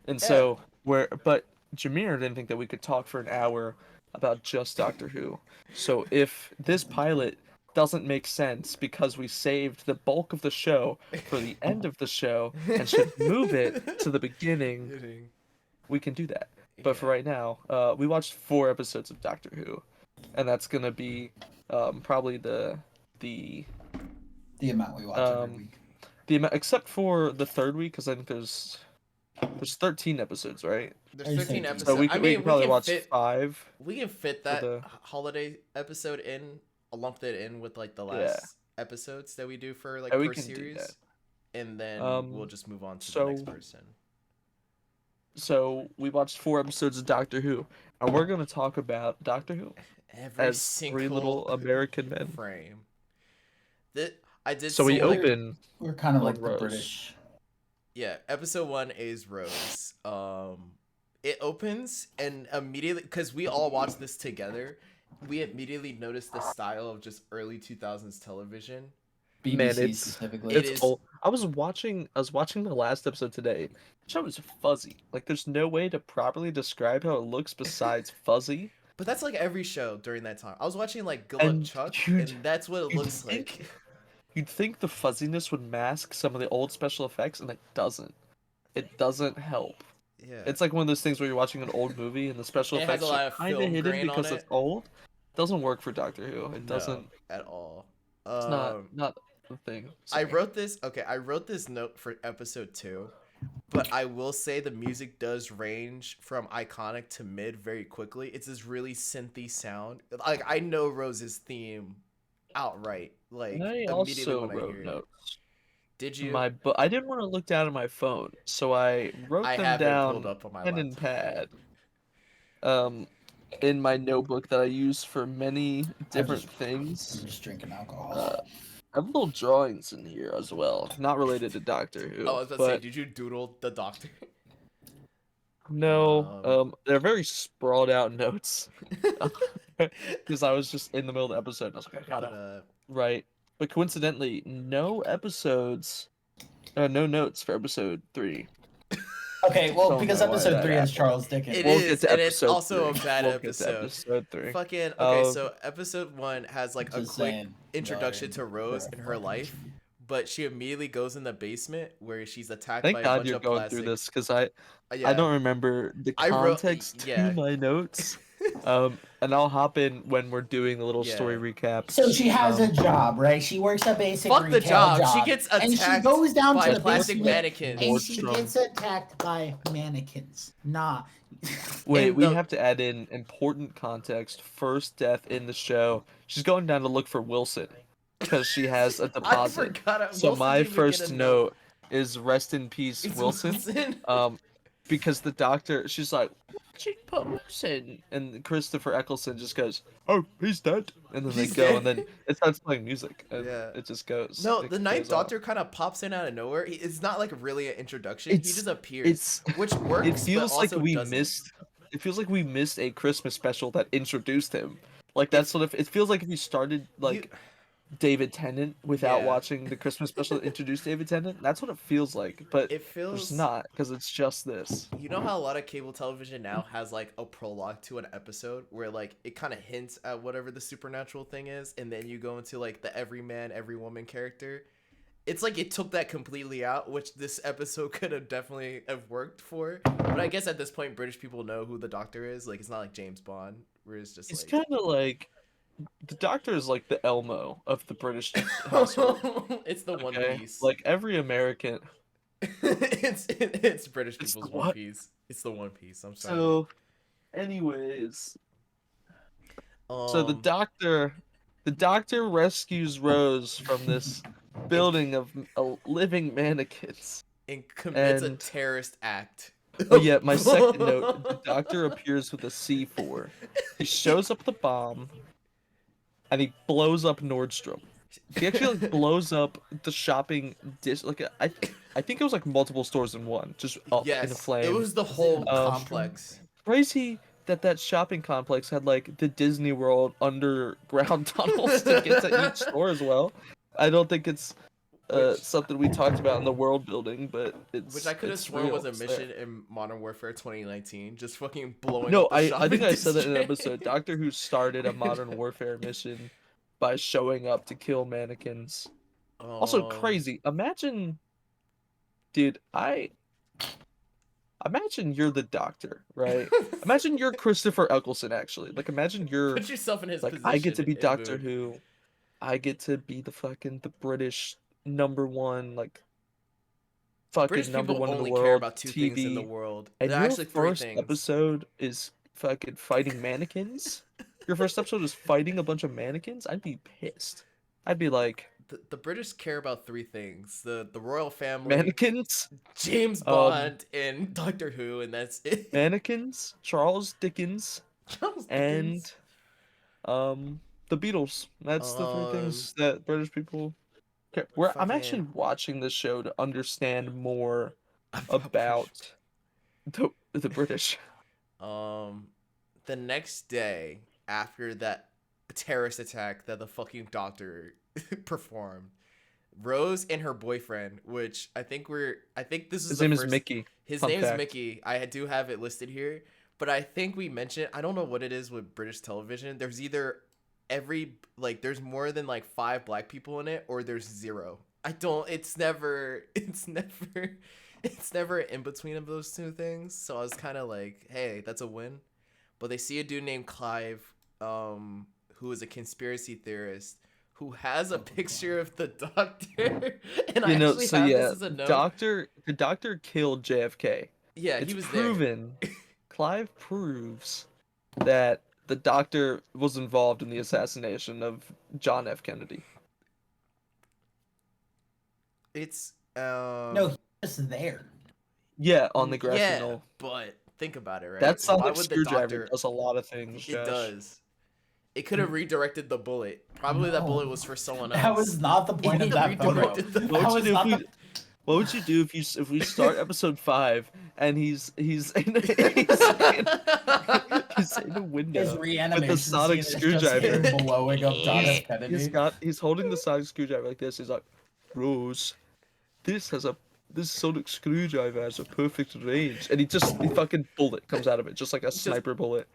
And so but JAMIR didn't think that we could talk for an hour about just Doctor Who. So if this pilot doesn't make sense because we saved the bulk of the show for the end of the show and should move it to the beginning, we can do that. But for right now, we watched 4 episodes of Doctor Who, and that's gonna be probably the amount we watch every week. The amount, except for the 3rd week, because I think there's 13 episodes, right? There's 13 episodes. So we can probably watch 5. We can fit that holiday episode in, lump it in with like the last episodes that we do for like per series, and then we'll just move on to the next person. So we watched 4 episodes of Doctor Who, and we're gonna talk about Doctor Who as 3 little American men. Frame. I did. So we open. We're kind of like Rose. the British. Yeah, episode 1 is Rose. It opens and immediately, because we all watched this together, we immediately noticed the style of just early 2000s television. BBC Man, specifically. It's old. I was watching the last episode today. The show is fuzzy. Like, there's no way to properly describe how it looks besides fuzzy. But that's like every show during that time. I was watching like Good Luck Chuck, and that's what it looks like. You'd think the fuzziness would mask some of the old special effects, and it doesn't. It doesn't help. Yeah. It's like one of those things where you're watching an old movie and the special effects are kind of hidden because it's old. It doesn't work for Doctor Who. It doesn't at all. It's not the thing. Sorry. I wrote this note for episode 2, but I will say the music does range from iconic to mid very quickly. It's this really synthy sound. Like, I know Rose's theme outright. Like, I immediately also when wrote I hear notes. It. Did you? I didn't want to look down at my phone, so I wrote them down up on my pen and pad. In my notebook that I use for many different things. I'm just drinking alcohol. I have little drawings in here as well, not related to Doctor Who. Oh, I was about to say, did you doodle the Doctor? No, they're very sprawled out notes. Because I was just in the middle of the episode, and I was like, I gotta write. But coincidentally, no notes for episode 3. Okay, well, because episode 3 is Charles Dickens. It's also 3. A bad episode. Episode 3. Fucking okay. So episode 1 has like a quick introduction to Rose in her life, but she immediately goes in the basement where she's attacked by a bunch of plastic. Thank God you're going through this, because I don't remember the context to my notes. And I'll hop in when we're doing the little story recap. So she has a job, right? She works a basic fuck the job. job. She gets attacked and she goes down by to the plastic mannequins. And she gets attacked by mannequins. Nah. Wait, we have to add in important context. First death in the show. She's going down to look for Wilson because she has a deposit. So my first note is rest in peace, Wilson. Because the doctor, she's like, she put Wilson, and Christopher Eccleston just goes, "Oh, he's dead," and then they go, and then it starts playing music, and it just goes. No, the Ninth Doctor kind of pops in out of nowhere. It's not like really an introduction. He just appears, which works. It feels like we doesn't. missed. It feels like we missed a Christmas special that introduced him. Like that's sort of. It feels like if we started like David Tennant without watching the Christmas special that introduced David Tennant. That's what it feels like, but it's not, because it's just this. You know how a lot of cable television now has like a prologue to an episode where like it kind of hints at whatever the supernatural thing is, and then you go into like the every man, every woman character. It's like it took that completely out, which this episode could have definitely have worked for. But I guess at this point, British people know who the Doctor is. Like, it's not like James Bond, where it's just it's kind of like the Doctor is like the Elmo of the British household. It's the One Piece. Like every American. it's British people's One Piece. It's the One Piece. I'm sorry. So, anyways, so the Doctor rescues Rose from this building of living mannequins and commits a terrorist act. Oh yeah, my second note: the Doctor appears with a C4. He shows up the bomb. And he blows up Nordstrom. He actually like blows up the shopping like I think it was like multiple stores in one, just up in a flame. It was the whole complex. Crazy that shopping complex had like the Disney World underground tunnels to get to each store as well. I don't think it's something we talked about in the world building, but which I could have sworn was a mission in Modern Warfare 2019, just fucking blowing. No, up the I think I said that in an district. episode. Doctor Who started a Modern Warfare mission by showing up to kill mannequins. Also crazy. Imagine, dude, imagine you're the Doctor, right? Imagine you're Christopher Eccleston, actually. Like, imagine you're Put yourself in his like, position. I get to be and Doctor mood. Who. I get to be the British #1, like, British fucking people #1 in the only care world about two things in the TV, world. and They're your actually three first things. episode is fucking fighting mannequins. Your first episode is fighting a bunch of mannequins. I'd be pissed. I'd be like, The British care about three things: the royal family, mannequins, James Bond, and Doctor Who, and that's it. mannequins, Charles Dickens, Charles and Dickens. the Beatles. That's the three things that British people care. Where I'm actually Fucking watching this show to understand more British. about the British. The next day after that terrorist attack that the fucking doctor performed, Rose and her boyfriend, which I think this is His the name first. is Mickey. His Fun name is fact. Mickey. I do have it listed here, but I think we mentioned. I don't know what it is with British television. There's either there's more than like 5 black people in it, or there's 0. I don't. It's never. It's never in between of those two things. So I was kind of like, hey, that's a win. But they see a dude named Clive, who is a conspiracy theorist, who has a picture of the doctor, and I actually have this as a note. The doctor killed JFK. Yeah, It's he was proven. there. Clive proves that the doctor was involved in the assassination of John F. Kennedy. It's No, he's just there. Yeah, on the grassy yeah, knoll. but think about it, right? That Why sonic would the screwdriver doctor? does a lot of things, It Josh. does. It could have redirected the bullet. Probably that bullet was for someone else. That was not the point of that photo. What would you do if we start episode 5 and he's in a window His reanimation with the sonic scene screwdriver is just him blowing up John F. Kennedy. he's holding the sonic screwdriver like this. He's like, Rose, this sonic screwdriver has a perfect range, and he fucking bullet comes out of it, just like a sniper bullet.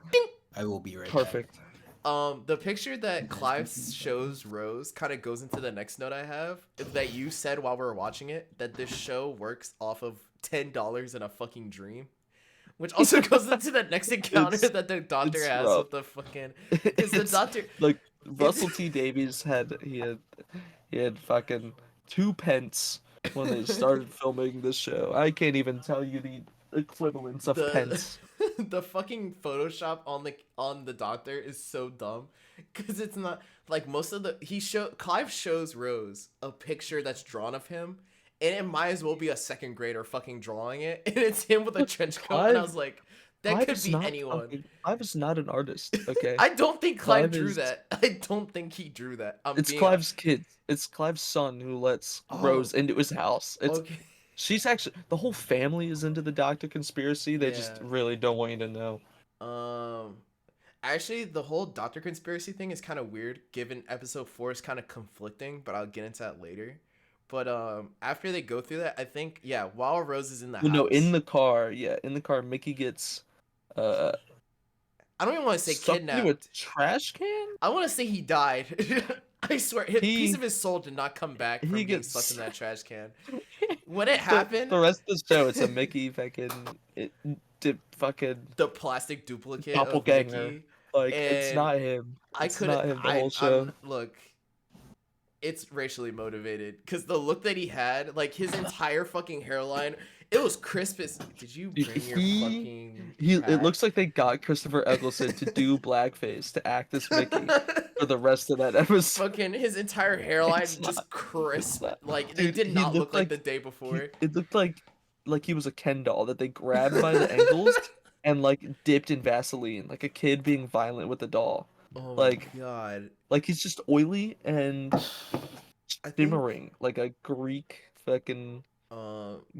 I will be right Perfect. The picture that Clive shows Rose kind of goes into the next note I have that you said while we were watching it, that this show works off of $10 in a fucking dream, which also goes into the next encounter that the doctor has with the fucking. Because the doctor, like Russell T Davies had fucking 2 pence when they started filming this show. I can't even tell you the equivalents of pence. The fucking Photoshop on the doctor is so dumb, because it's not like most of the Clive shows Rose a picture that's drawn of him, and it might as well be a second grader fucking drawing it, and it's him with a trench coat, and I was like, that could be anyone. Clive is not an artist, okay? I don't think Clive drew that. I don't think he drew that. It's Clive's kid. It's Clive's son who lets Rose into his house. It's okay. She's actually, the whole family is into the doctor conspiracy. They just really don't want you to know. Actually, the whole doctor conspiracy thing is kind of weird, given episode 4 is kind of conflicting, but I'll get into that later. But after they go through that, I think while Rose is in the house. No, in the car, Mickey gets I don't even want to say kidnapped. Into a trash can? I want to say he died. I swear, a piece of his soul did not come back from being stuck in that trash can. When it happened, the rest of the show, it's a Mickey fucking the plastic duplicate doppelganger. Of Mickey. Like, it's not him. Not him the whole show. Look, it's racially motivated, because the look that he had, like his entire fucking hairline, it was crisp as. Did you bring your fucking? It looks like they got Christopher Eccleston to do blackface to act as Mickey for the rest of that episode. Fucking his entire hairline just crisp. Like, it did not look like the day before. It looked like he was a Ken doll that they grabbed by the ankles and like dipped in Vaseline, like a kid being violent with a doll. Oh my god! Like, he's just oily and shimmering like a Greek fucking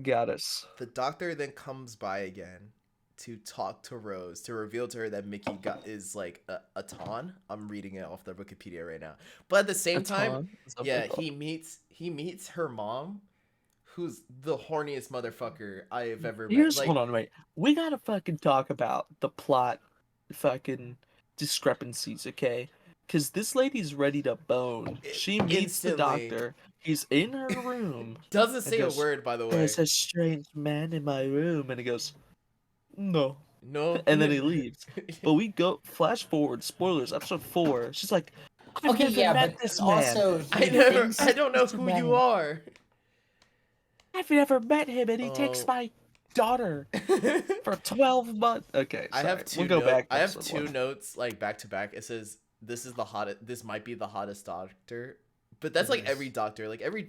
goddess. The doctor then comes by again to talk to Rose, to reveal to her that Mickey is like a Ton. I'm reading it off the Wikipedia right now. But at the same time, he meets her mom, who's the horniest motherfucker I have ever met. Hold on, wait. We gotta fucking talk about the plot fucking discrepancies, okay? because this lady's ready to bone. She meets the Instantly. doctor. He's in her room. Doesn't and say a goes, word, by the way. There's a strange man in my room, and he goes, no. No. And then he leaves. But we go flash forward, spoilers, episode 4. She's like, I've never met this man. Also, I don't know who you are. I've never met him, and he takes my daughter for 12 months. Okay, sorry. I have two. We'll go back. I have two notes like back to back. It says this is the hottest. This might be the hottest doctor. But that's like every doctor, like every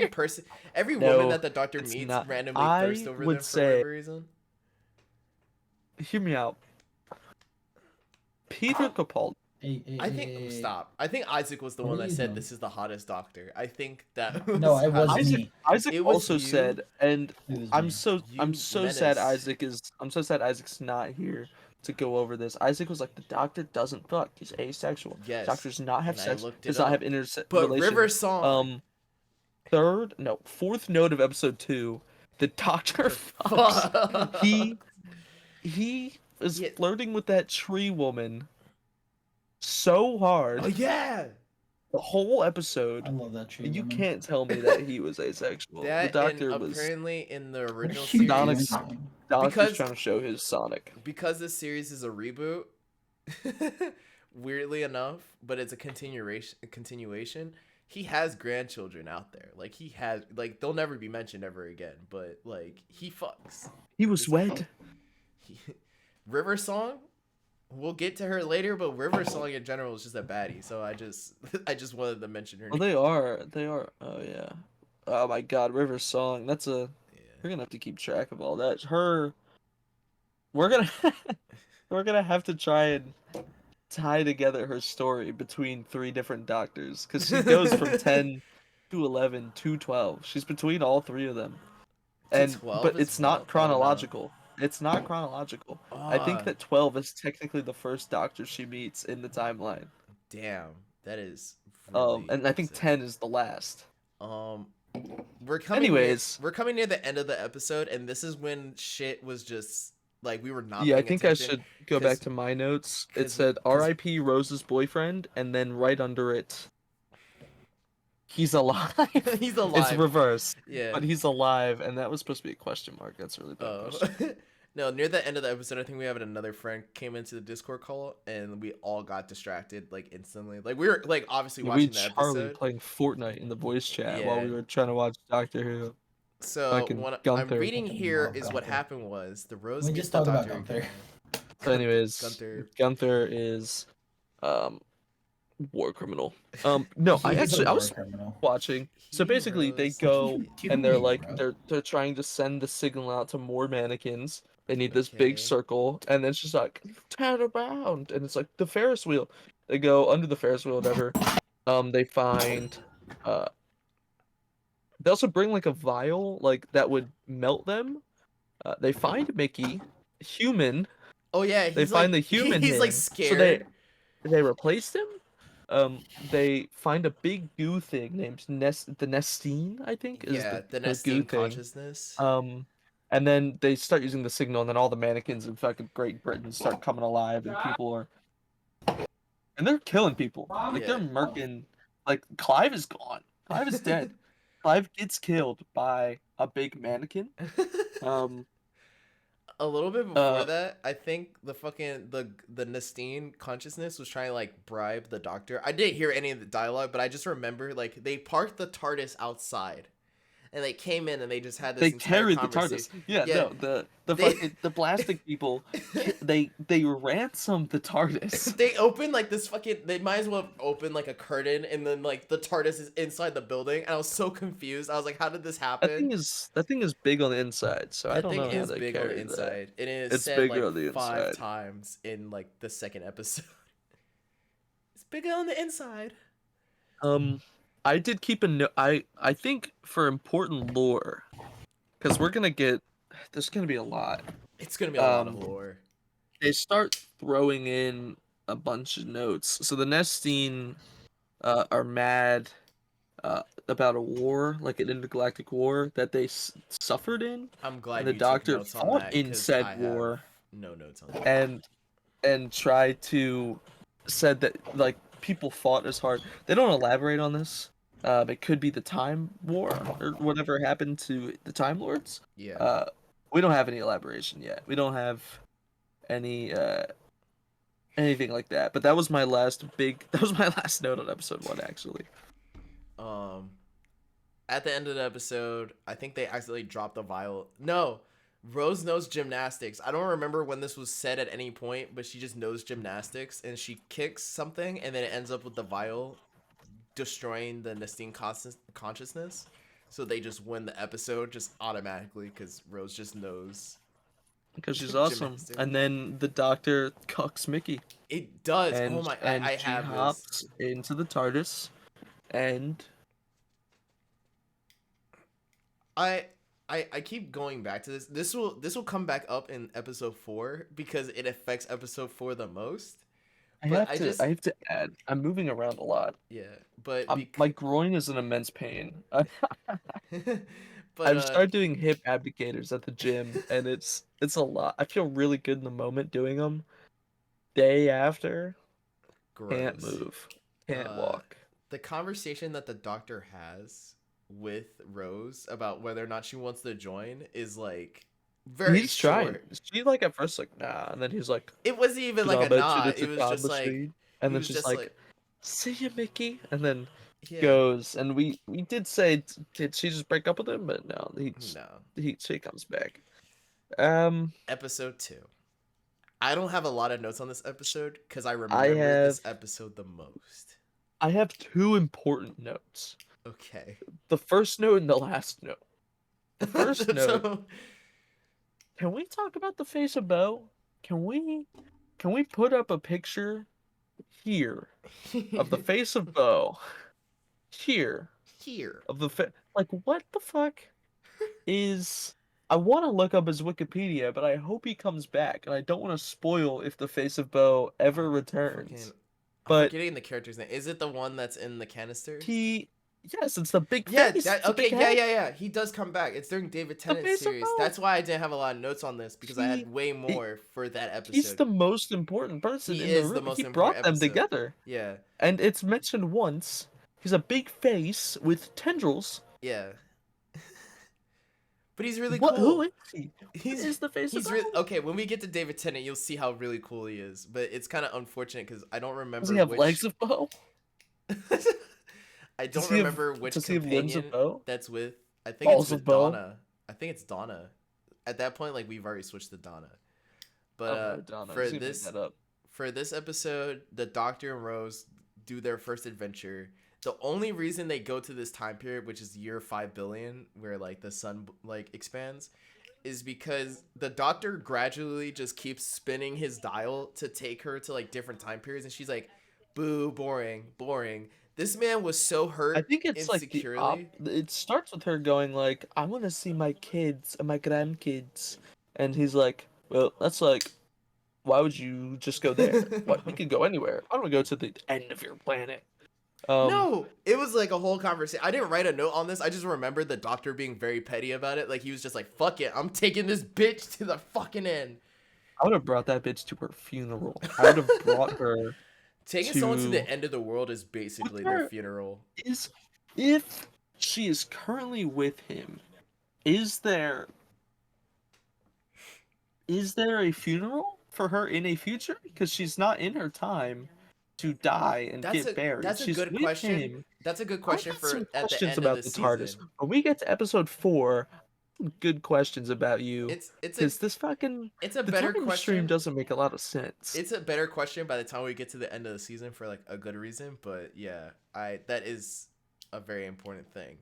person, every woman that the doctor meets randomly thirsts over them for whatever reason. Hear me out. Peter Capaldi. I think stop. I think Isaac was the one that said this is the hottest doctor. I think that was no, it wasn't me. Isaac also said, and I'm so sad Isaac's not here to go over this. Isaac was like, the doctor doesn't fuck. He's asexual. Yes. Doctor does not have sex. Does not have intersex. But River Song. Fourth note of episode 2, the doctor fucks. he is flirting with that tree woman so hard. Oh yeah. The whole episode. I love that tree You woman. can't tell me that he was asexual. The doctor was apparently in the original Sonic's series. Doctor's trying to show his Sonic. Because this series is a reboot, weirdly enough, but it's a continuation. He has grandchildren out there. Like he has, like they'll never be mentioned ever again. But like he fucks. He was wed. River Song. We'll get to her later, but River Song in general is just a baddie. So I just wanted to mention her. Well, they are. Oh yeah. Oh my God, River Song. That's a. We're gonna have to keep track of all that. We're gonna have to try and tie together her story between 3 different doctors, because she goes from 10 to 11 to 12. She's between all 3 of them, but it's not chronological. It's not chronological. I think that 12 is technically the first doctor she meets in the timeline. Damn, that is. Really and I think 10 is the last. We're coming near the end of the episode, and this is when shit was just like we were not. Yeah, I think I should go back to my notes. It said R.I.P. Rose's boyfriend, and then right under it, he's alive. He's alive. It's reversed. Yeah, but he's alive, and that was supposed to be a question mark. That's really bad. Question. No, near the end of the episode, I think we have another friend came into the Discord call, and we all got distracted like instantly. Like we were like obviously watching the episode. Charlie playing Fortnite in the voice chat while we were trying to watch Doctor Who. So what I'm reading here is what happened was the Rose. We just talked about Gunther. So anyways, Gunther is war criminal. No, I was watching. So basically, they go and they're like they're trying to send the signal out to more mannequins. They need this big circle, and then she's like, "Turn around," and it's like the Ferris wheel. They go under the Ferris wheel, whatever. They find. They also bring like a vial, like that would melt them. They find Mickey, human. Oh yeah, they find the human. He's like scared. So they replaced him. They find a big goo thing named the Nestine, I think. Is the Nestine consciousness. And then they start using the signal, and then all the mannequins in fucking Great Britain start coming alive, and people are, and they're killing people. Like they're murking. Like Clive is gone. Clive is dead. Clive gets killed by a big mannequin. A little bit before that, I think the fucking the Nestine consciousness was trying to like bribe the doctor. I didn't hear any of the dialogue, but I just remember like they parked the TARDIS outside, and they came in and they just had this. They carried the TARDIS. Yeah, no, the plastic people, they ransomed the TARDIS. They opened like this fucking. They might as well have opened like a curtain, and then like the TARDIS is inside the building. And I was so confused. I was like, how did this happen? That thing is big on the inside, so I don't know how they big on the inside. It is said like 5 times in like the second episode. It's bigger on the inside. I did keep a note. I think for important lore, because there's gonna be a lot. It's gonna be a lot of lore. They start throwing in a bunch of notes. So the Nestine are mad about a war, like an intergalactic war that they suffered in. I'm glad. And the Doctor fought in said war. No notes on that. And tried to said that like people fought as hard. They don't elaborate on this. It could be the Time War or whatever happened to the Time Lords. Yeah. We don't have any elaboration yet. We don't have any anything like that. But that was my last note on episode 1 actually. At the end of the episode, I think they accidentally dropped the vial. No, Rose knows gymnastics. I don't remember when this was said at any point, but she just knows gymnastics, and she kicks something, and then it ends up with the vial destroying the Nestine consciousness. So they just win the episode just automatically because Rose just knows. Because she's awesome. And then the doctor cucks Mickey. It does. And, oh my! And I she have hops this. into the TARDIS, and I keep going back to this. This will come back up in episode 4 because it affects episode 4 the most. I have to add, I'm moving around a lot. Yeah, but my groin is in immense pain. but I've started doing hip abdicators at the gym, and it's a lot. I feel really good in the moment doing them. Day after, can't move, can't walk. The conversation that the doctor has with Rose about whether or not she wants to join is like very he's short. Trying. She like at first like nah, and then he's like, it wasn't even like a nah. It was just like, and then she's like, see you, Mickey, and then goes. And we did say, did she just break up with him? But no, she comes back. Episode 2. I don't have a lot of notes on this episode because I remember this episode the most. I have 2 important notes. Okay. The first note and the last note. The first note. Can we talk about the face of Bo? Can we put up a picture here of the face of Bo? Here of the like what the fuck is? I want to look up his Wikipedia, but I hope he comes back, and I don't want to spoil if the face of Bo ever returns. I'm forgetting the character's name. Is it the one that's in the canister? Yes, it's the big face. Yeah. He does come back. It's during David Tennant's series. That's why I didn't have a lot of notes on this because I had way more for that episode. He's the most important person in the room. He brought them together. Yeah. And it's mentioned once. He's a big face with tendrils. Yeah. But he's really cool. Who is he? He's the face of really okay. When we get to David Tennant, you'll see how really cool he is. But it's kind of unfortunate because I don't remember. Does he have legs of Bo? I don't remember which companion that's with. I think it's with Donna. I think it's Donna. At that point, like we've already switched to Donna. But for this episode, the Doctor and Rose do their first adventure. The only reason they go to this time period, which is year 5 billion, where like the sun like expands, is because the Doctor gradually just keeps spinning his dial to take her to like different time periods, and she's like, "Boo, boring." This man was so hurt. I think it's like it starts with her going like, "I want to see my kids and my grandkids," and he's like, "Well, that's like, why would you just go there? We could go anywhere. I don't go to the end of your planet." No, it was like a whole conversation. I didn't write a note on this. I just remembered the Doctor being very petty about it. Like he was just like, "Fuck it, I'm taking this bitch to the fucking end." I would have brought that bitch to her funeral. I would have brought her. Taking someone to the end of the world is basically their funeral. If she is currently with him, is there a funeral for her in a future? Because she's not in her time to die and get buried. That's a good question. That's a good question for at the end of the season. TARDIS. When we get to episode 4, good questions about you. It's better question. Stream doesn't make a lot of sense. It's a better question by the time we get to the end of the season for like a good reason. But yeah, that is a very important thing.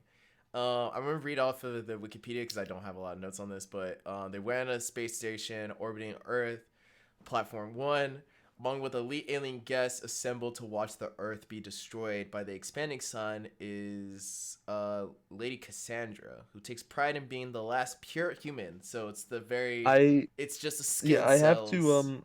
I'm gonna read off of the Wikipedia because I don't have a lot of notes on this. But they went on a space station orbiting Earth, Platform 1. Along with elite alien guests assembled to watch the Earth be destroyed by the expanding sun is Lady Cassandra, who takes pride in being the last pure human. So it's it's just a skin cells.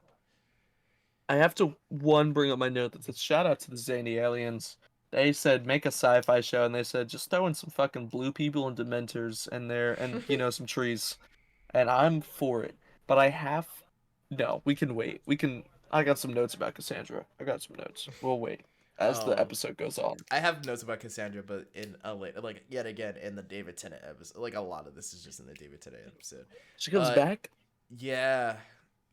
I have to bring up my note that says shout out to the zany aliens. They said make a sci-fi show, and they said just throw in some fucking blue people and dementors in there, and some trees, and I'm for it. But we can wait. I got some notes about Cassandra. We'll wait. as the episode goes on. I have notes about Cassandra, but in a like yet again in the David Tennant episode. Like a lot of this is just in the David Tennant episode. She comes back. Yeah.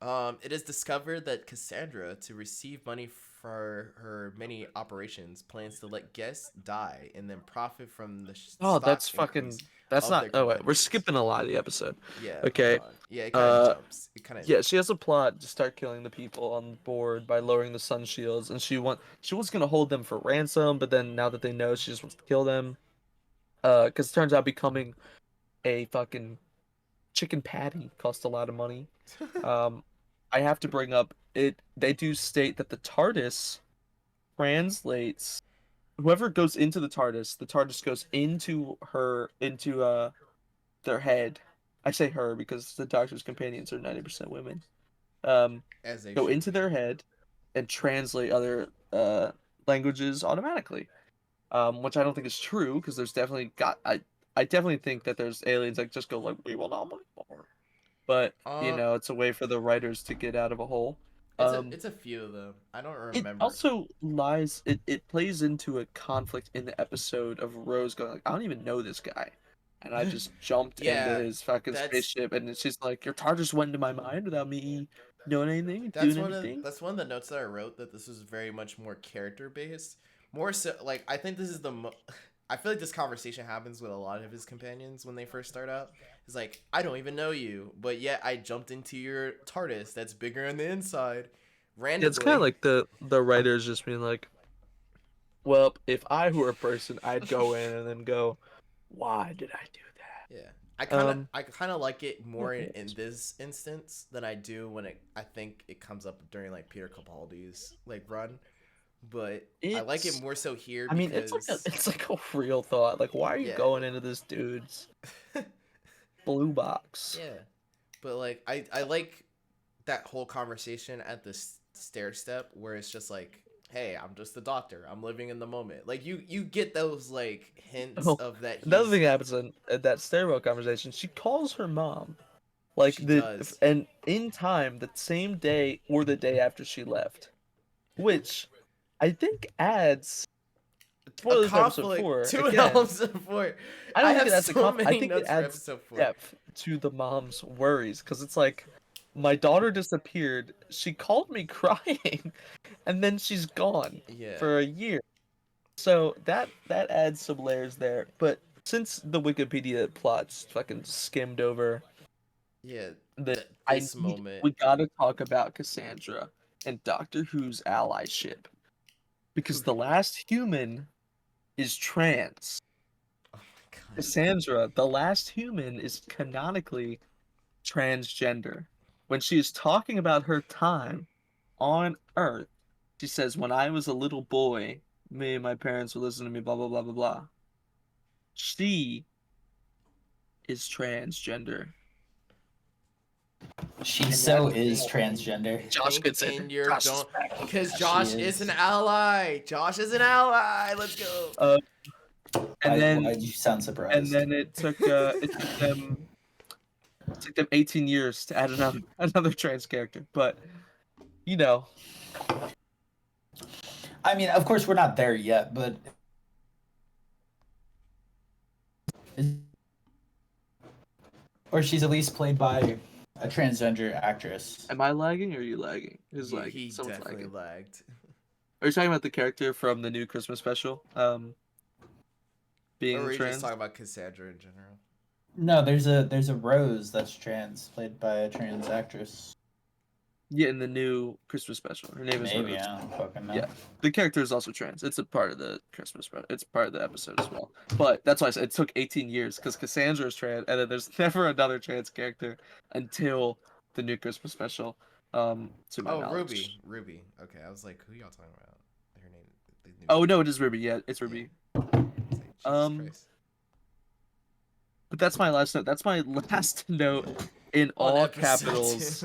It is discovered that Cassandra, to receive money for her many operations, plans to let guests die and then profit from the that's fucking. That's not. Oh, wait, we're skipping a lot of the episode. Yeah. Okay. Yeah, it kind of jumps. It kind of. Yeah, she has a plot to start killing the people on board by lowering the sun shields, and she was gonna hold them for ransom, but then now that they know, she just wants to kill them. Because it turns out becoming a fucking chicken patty costs a lot of money. I have to bring up it. They do state that the TARDIS translates whoever goes into the TARDIS goes into their head. I say her because the Doctor's companions are 90% women. As they go into their head and translate other languages automatically. Which I don't think is true because there's definitely I definitely think that there's aliens that just go like, we will not believe more. But it's a way for the writers to get out of a hole. It's a few of them. I don't remember. It also lies. It plays into a conflict in the episode of Rose going like, I don't even know this guy, and I just jumped into his fucking spaceship, and it's just like your TARDIS went into my mind without me knowing anything, doing anything. That's one of the notes that I wrote, that this was very much more character based. More so, like I think this is I feel like this conversation happens with a lot of his companions when they first start out. It's like, I don't even know you, but yet I jumped into your TARDIS that's bigger on the inside randomly. Yeah, it's kind of like the writers just being like, well, if I were a person, I'd go in and then go, why did I do that? Yeah. I kind of like it more in this instance than I do when I think it comes up during like Peter Capaldi's like run. But I like it more so here. I mean, it's like a real thought. Like, why are you going into this dude's blue box? Yeah, but like I like that whole conversation at the stair step where it's just like, hey, I'm just the Doctor. I'm living in the moment. Like you get those like hints of that. Another thing happens in that stairwell conversation. She calls her mom, like and in time the same day or the day after she left, which I think adds a conflict to episode 4. I have so many notes for episode 4. Depth to the mom's worries because it's like, my daughter disappeared. She called me crying, and then she's gone for a year. So that adds some layers there. But since the Wikipedia plot's fucking skimmed over, moment we gotta talk about Cassandra and Doctor Who's allyship. Because the last human is trans. Oh my god. Cassandra, the last human, is canonically transgender. When she is talking about her time on Earth, she says, when I was a little boy, me and my parents would listen to me, blah, blah, blah, blah, blah. She is transgender. She is transgender. Josh gets in. Because Josh is an ally. Josh is an ally. Let's go. Why did you sound surprised? And then it took them 18 years to add another trans character. But I mean, of course, we're not there yet, but or she's at least played by a transgender actress. Am I lagging or are you lagging? Who's lagging? He definitely lagged. Are you talking about the character from the new Christmas special? Being or are you trans? just talking about Cassandra in general? No, there's a Rose that's trans, played by a trans actress. Yeah, in the new Christmas special. Her name is Rose. Maybe, I don't fucking know. Yeah, the character is also trans. It's a part of the Christmas special. It's part of the episode as well. But that's why I said it took 18 years, because Cassandra is trans, and then there's never another trans character until the new Christmas special. To my knowledge. Ruby. Okay, I was like, who y'all talking about? Her name. Oh no, it is Ruby. Yeah, it's Ruby. But that's my last note. That's my last note in all capitals.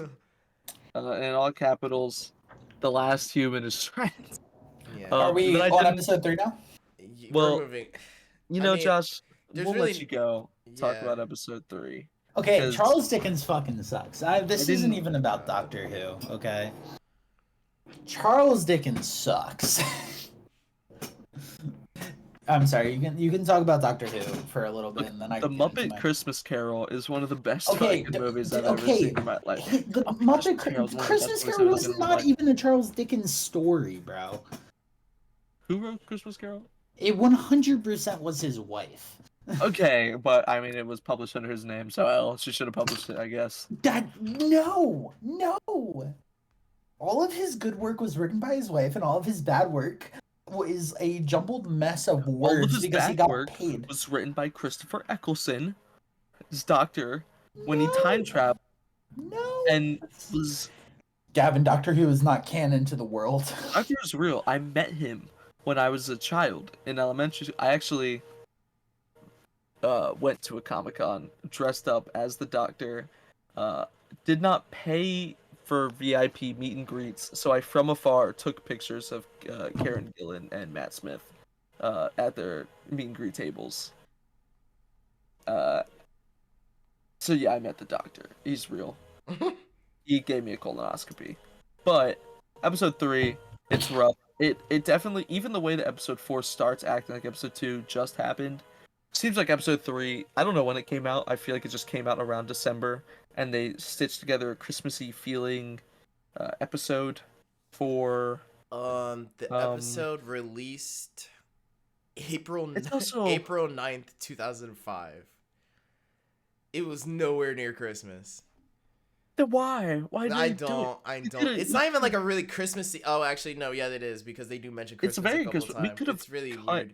In all capitals, the last human is trans. Yeah. Are we on episode 3 now? Well, we're moving. Josh, we'll let you go. Talk about episode 3. Okay, Charles Dickens fucking sucks. This isn't even about Doctor Who, okay? Charles Dickens sucks. I'm sorry. You can talk about Doctor Who for a little bit, and then I The can get into Muppet my... Christmas Carol is one of the best Okay, fucking movies I've ever seen in my life. The Muppet Christmas Carol is one of the best Christmas movies Carol I've ever was seen in my not life. even a Charles Dickens story, bro. Who wrote Christmas Carol? It 100% was his wife. Okay, but I mean, it was published under his name, so she should have published it, I guess. No. All of his good work was written by his wife, and all of his bad work was a jumbled mess of All of words his because he bad got work paid. was written by Christopher Eccleston, his doctor, when he time traveled. No. And was... Gavin, Doctor Who is not canon to the world. Doctor is real. I met him when I was a child in elementary school. I actually went to a Comic-Con dressed up as the Doctor. Did not pay for VIP meet and greets, so I from afar took pictures of Karen Gillan and Matt Smith at their meet and greet tables. So yeah, I met the Doctor. He's real. He gave me a colonoscopy. But episode 3, it's rough. It definitely, even the way that episode 4 starts acting like episode 2 just happened, seems like episode 3, I don't know when it came out. I feel like it just came out around December, and they stitched together a Christmassy feeling episode for The episode released April 9th, 2005. It was nowhere near Christmas. Then why? Why did I they do it? don't. It's not even like a really Christmassy. Oh, actually, no. Yeah, it is because they do mention Christmas It's very a couple Christmas. times. It's really weird.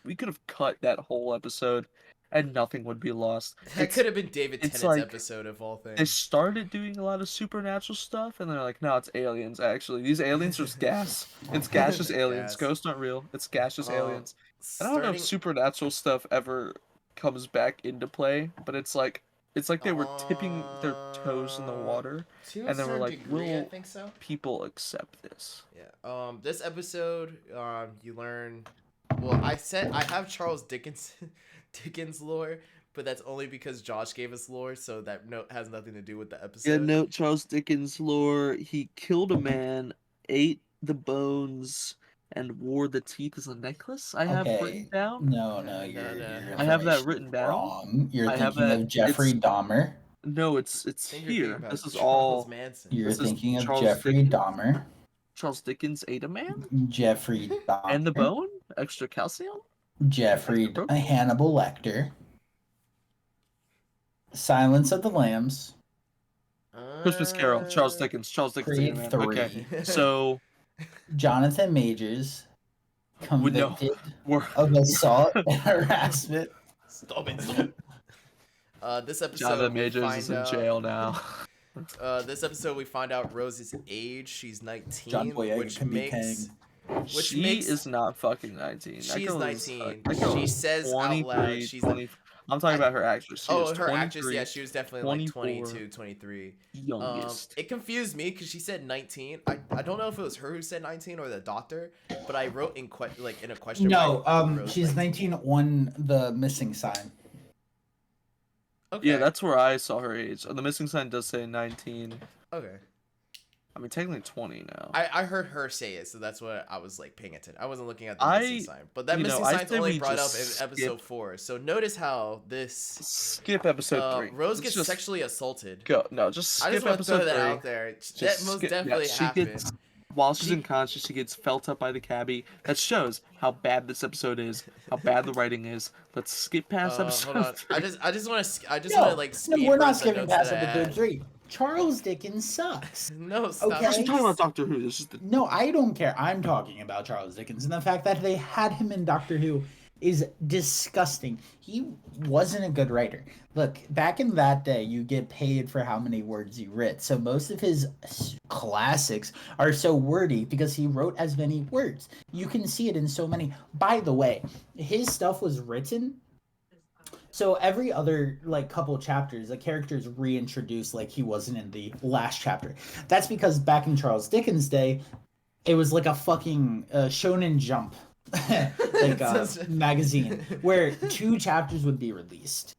We could have cut that whole episode, and nothing would be lost. That could have been David Tennant's like, episode of all things. They started doing a lot of supernatural stuff, and they're like, no, it's aliens, actually. These aliens are just gas. It's gaseous aliens. Gas. Ghosts aren't real. It's gaseous aliens. I don't know if supernatural stuff ever comes back into play, but it's like they were tipping their toes in the water, and they were like, will people accept this? Yeah. This episode, you learn... Well, I have Charles Dickens lore, but that's only because Josh gave us lore, so that note has nothing to do with the episode. Yeah, note Charles Dickens lore. He killed a man, ate the bones, and wore the teeth as a necklace. I have written down. No, I have that written down. Wrong. You're thinking of Jeffrey Dahmer. No, it's here. This is Charles all. Manson. You're thinking of Jeffrey Dahmer. Charles Dickens ate a man. Jeffrey Dahmer. And the bone, extra calcium. Jeffrey Hannibal Lecter. Silence of the Lambs. Christmas Carol, Charles Dickens. Creed 3. Okay, so Jonathan Majors convicted of assault and harassment. Stop it. This episode, Jonathan Majors is in jail now. This episode, we find out Rose's age. She's 19, John Boyega which makes she is not fucking 19. She's 19. She says out loud she's 20. I'm talking about her actress. Her actress, yeah, she was definitely like 22, 23. Youngest. It confused me because she said 19. I don't know if it was her who said 19 or the doctor, but I wrote in a question. No, she's 19 on the missing sign. Okay. Yeah, that's where I saw her age. The missing sign does say 19. Okay. I mean, technically 20 now. I heard her say it, so that's what I was like paying attention. I wasn't looking at the missing sign, but that missing sign's only brought up in episode 4. So notice how this skip episode 3. Rose gets sexually assaulted. Just skip I just want to throw that out there. That most definitely happened. While she's unconscious, she gets felt up by the cabbie. That shows how bad this episode is, how bad the writing is. Let's skip past episode 3. I just want to like speed. No, we're not skipping past episode 3. Charles Dickens sucks. No, stop. Okay? I'm talking about Doctor Who. No, I don't care. I'm talking about Charles Dickens, and the fact that they had him in Doctor Who is disgusting. He wasn't a good writer. Look, back in that day, you get paid for how many words you writ. So most of his classics are so wordy because he wrote as many words. You can see it in so many. By the way, his stuff was written. So every other couple chapters, the character's reintroduced like he wasn't in the last chapter. That's because back in Charles Dickens' day, it was like a fucking Shonen Jump magazine where 2 chapters would be released.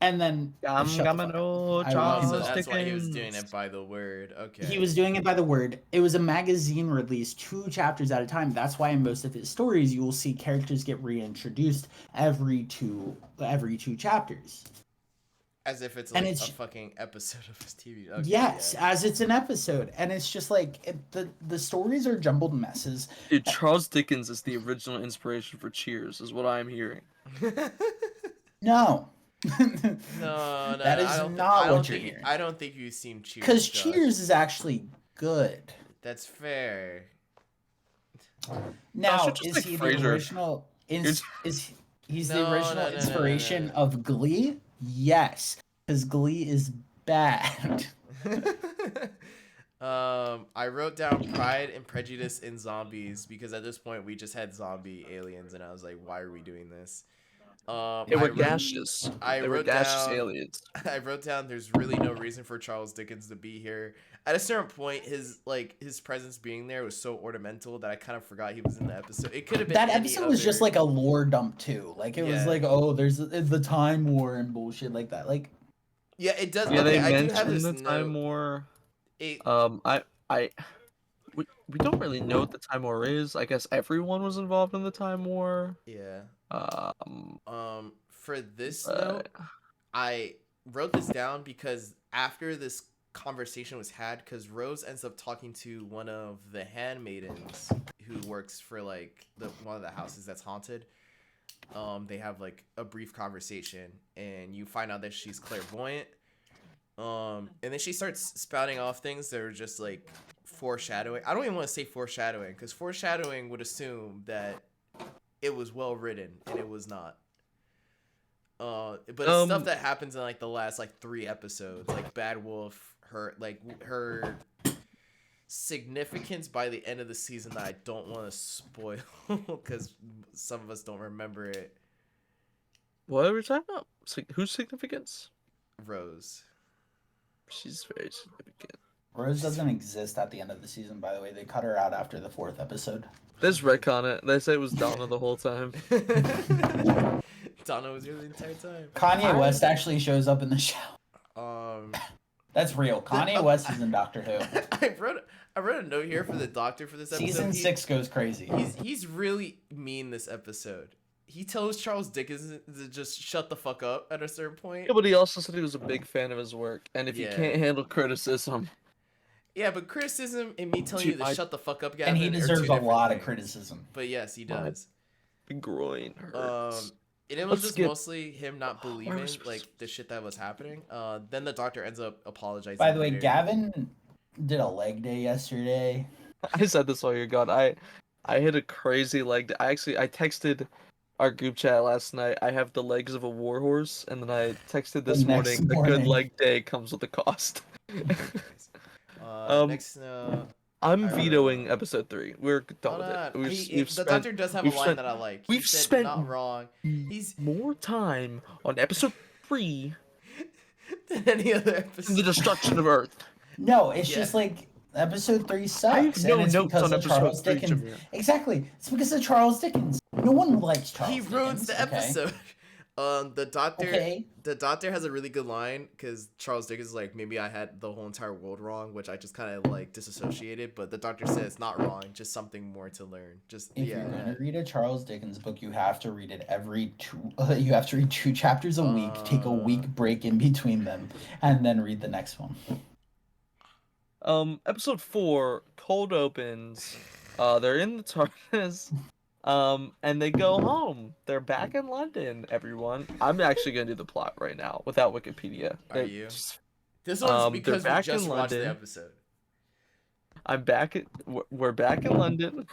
And then shut the fuck up. Gamino, I will Oh, so Charles continue. that's why he was doing Dickens. it by the word. Okay. He was doing it by the word. It was a magazine release, 2 chapters at a time. That's why in most of his stories you will see characters get reintroduced every two chapters. As if it's And like it's a fucking episode of his TV. Okay, yes, yeah. as it's an episode, and it's just like the stories are jumbled messes. Dude, Charles Dickens is the original inspiration for Cheers, is what I'm hearing. No. No, That is I don't not I what don't you're think hearing. I don't think you've seen Cheers. Because Josh. Cheers is actually good. That's fair. Now, you're just is like he Frasier. the original? You're Is he's No, the original no, no, no, inspiration no. of Glee? Yes, because Glee is bad. I wrote down Pride and Prejudice in Zombies because at this point we just had zombie aliens, and I was like, why are we doing this? They were I wrote- gaseous. I They were wrote gaseous down- aliens. I wrote down there's really no reason for Charles Dickens to be here. At a certain point, his presence being there was so ornamental that I kind of forgot he was in the episode. It could have been That any episode was just other- like a lore dump too. Like it was Yeah. like, oh, there's the time war and bullshit like that. Like Yeah, it does. Yeah, okay, they I do have mentioned this the note. Time War. It, We don't really know what the Time War is. I guess everyone was involved in the Time War. yeah. For this note, I wrote this down because after this conversation was had, because Rose ends up talking to one of the handmaidens who works for like one of the houses that's haunted. They have like a brief conversation, and you find out that she's clairvoyant. And then she starts spouting off things that are just like foreshadowing. I don't even want to say foreshadowing because foreshadowing would assume that it was well written, and it was not. But it's stuff that happens in like the last like 3 episodes, like Bad Wolf, her significance by the end of the season that I don't want to spoil because some of us don't remember it. What are we talking about? Whose significance? Rose. She's very significant. Rose doesn't exist at the end of the season. By the way, they cut her out after the 4th episode. There's retcon it. They say it was Donna the whole time. Donna was here the entire time. Kanye West actually shows up in the show. Um, That's real. Kanye West is in Doctor Who. I wrote a note here for the doctor for this episode. Season 6 goes crazy. He's really mean this episode. He tells Charles Dickens to just shut the fuck up at a certain point. Yeah, but he also said he was a big fan of his work, and if you Yeah. can't handle criticism, Yeah, but criticism and me telling Dude, you to shut the fuck up, Gavin, And he are two deserves a different lot of things. criticism. But yes, he My does. the groin hurts. And it was Let's just skip. mostly him not believing like the shit that was happening. Then the doctor ends up apologizing. By the way, later. Gavin did a leg day yesterday. I said this while you're gone. I hit a crazy leg. I texted our group chat last night. I have the legs of a warhorse, and then I texted this next morning. A good morning. leg day comes with a cost. Next, I'm I vetoing episode 3. We're done hold with on. it. We've The spent doctor does have a we've line spent- that I like. we've He said, spent- not wrong. He's more time on episode 3 than any other than episode. the destruction of Earth. No, it's Yeah. just like episode 3 I sucks. have no and it's notes because on of episode Charles 3, Dickens. JAMIR. Exactly. It's because of Charles Dickens. No one likes Charles He Dickens. ruins the okay? episode. The doctor. Okay. The doctor has a really good line because Charles Dickens is like, maybe I had the whole entire world wrong, which I just kind of like disassociated. But the doctor says not wrong, just something more to learn. Just If you're gonna read a Charles Dickens book, you have to read it every two. You have to read 2 chapters a week. Take a week break in between them, and then read the next one. Episode 4, cold opens. They're in the TARDIS. And they go home. They're back in London, everyone. I'm actually gonna do the plot right now without Wikipedia. Are you? This one's because we back just in watched the London. episode. We're back in London.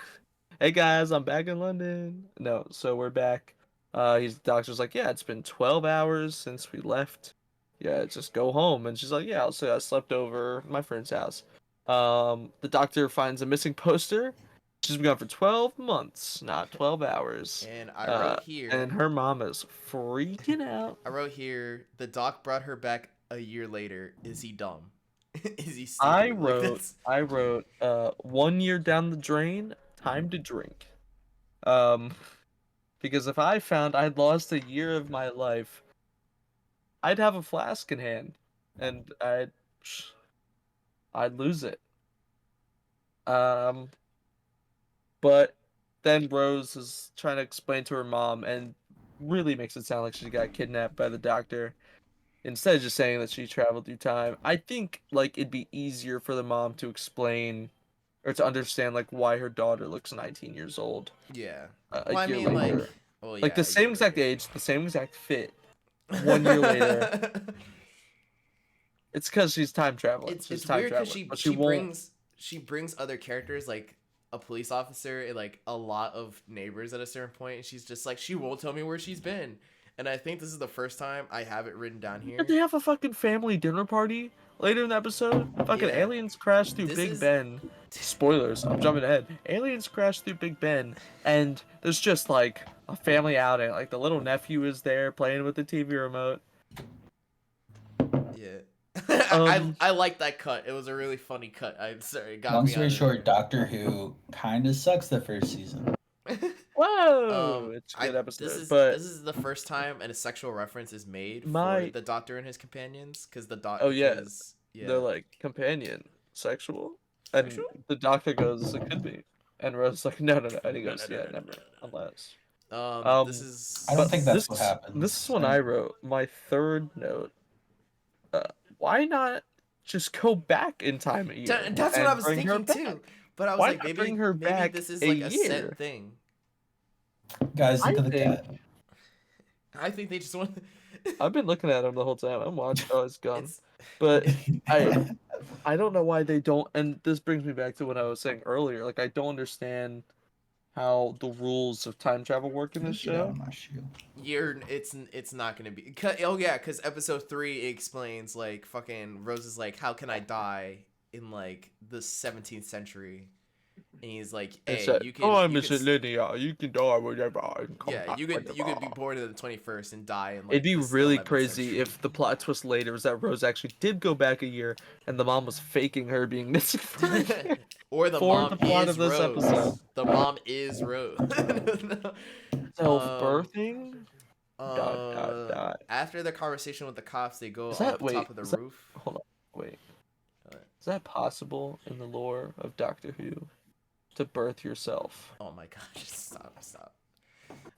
Hey guys, I'm back in London. No, so we're back. The doctor's like, yeah, it's been 12 hours since we left. Yeah, just go home. And she's like, yeah, so I slept over at my friend's house. The doctor finds a missing poster. She's been gone for 12 months, not 12 hours. And I wrote here. And her mom is freaking out. I wrote here. The doc brought her back a year later. Is he dumb? Is he stupid? I Like, wrote, 1 year down the drain, time to drink. Because if I found I'd lost a year of my life, I'd have a flask in hand, and I'd lose it. Um, but then Rose is trying to explain to her mom, and really makes it sound like she got kidnapped by the doctor, instead of just saying that she traveled through time. I think like it'd be easier for the mom to explain or to understand like why her daughter looks 19 years old Yeah. a Well, I year mean, like, later. well, Like yeah, the a same year exact later. age, the same exact fit. 1 year later, it's because she's time traveling. She's It's time weird because traveling, but she won't. she brings other characters like a police officer and like a lot of neighbors at a certain point, and she's just like she won't tell me where she's been, and I think this is the first time I have it written down Did here. they have a fucking family dinner party later in the episode? Fucking Yeah, aliens crash through this Big is Ben. Spoilers, I'm jumping ahead. Aliens crash through Big Ben, and there's just like a family outing. Like the little nephew is there playing with the TV remote. yeah. Um, I like that cut. It was a really funny cut. I'm sorry, it got Long me story out of short, there. Doctor Who kind of sucks the first season. whoa, it's a I good episode, this but is the first time a sexual reference is made for my the Doctor and his companions because oh yeah, yeah, they're like companion sexual, and sexual. the doctor goes, it could be, and Rose is like, no, no, no, and he No, no, goes, no, yeah, no, no, never, no, no, unless. This Um, is I don't but think that's what this is happens. when I wrote my third note. Uh, why not just go back in time a year That's what I and was bring her thinking back? too. But I was Why like, not bring her maybe back this is a like a set year? thing. Guys, look I at the think cat. I think they just want. I've been looking at him the whole time. I'm watching. Oh, it's gone. It's But I I don't know why they don't. And this brings me back to what I was saying earlier. Like I don't understand how the rules of time travel work in this Get out show. of my shoe. it's not gonna be. Oh yeah, because episode 3 explains like fucking Rose is like, how can I die in like the 17th century? And he's like, It hey, said, "Time you is can linear. You can die whenever and come yeah, back you could be whenever." born in the 21st and die in It'd like be this really 11th crazy century. if the plot twist later was that Rose actually did go back a year and the mom was faking her being missing for a year Or the for mom the plot of is this episode. Rose. The mom is Rose. um, Self-birthing? Dot dot dot. After the conversation with the cops, they go Is up that top wait? of the Is that roof. hold on? Wait. Uh, Is that possible in the lore of Doctor Who to birth yourself? oh my gosh! Stop.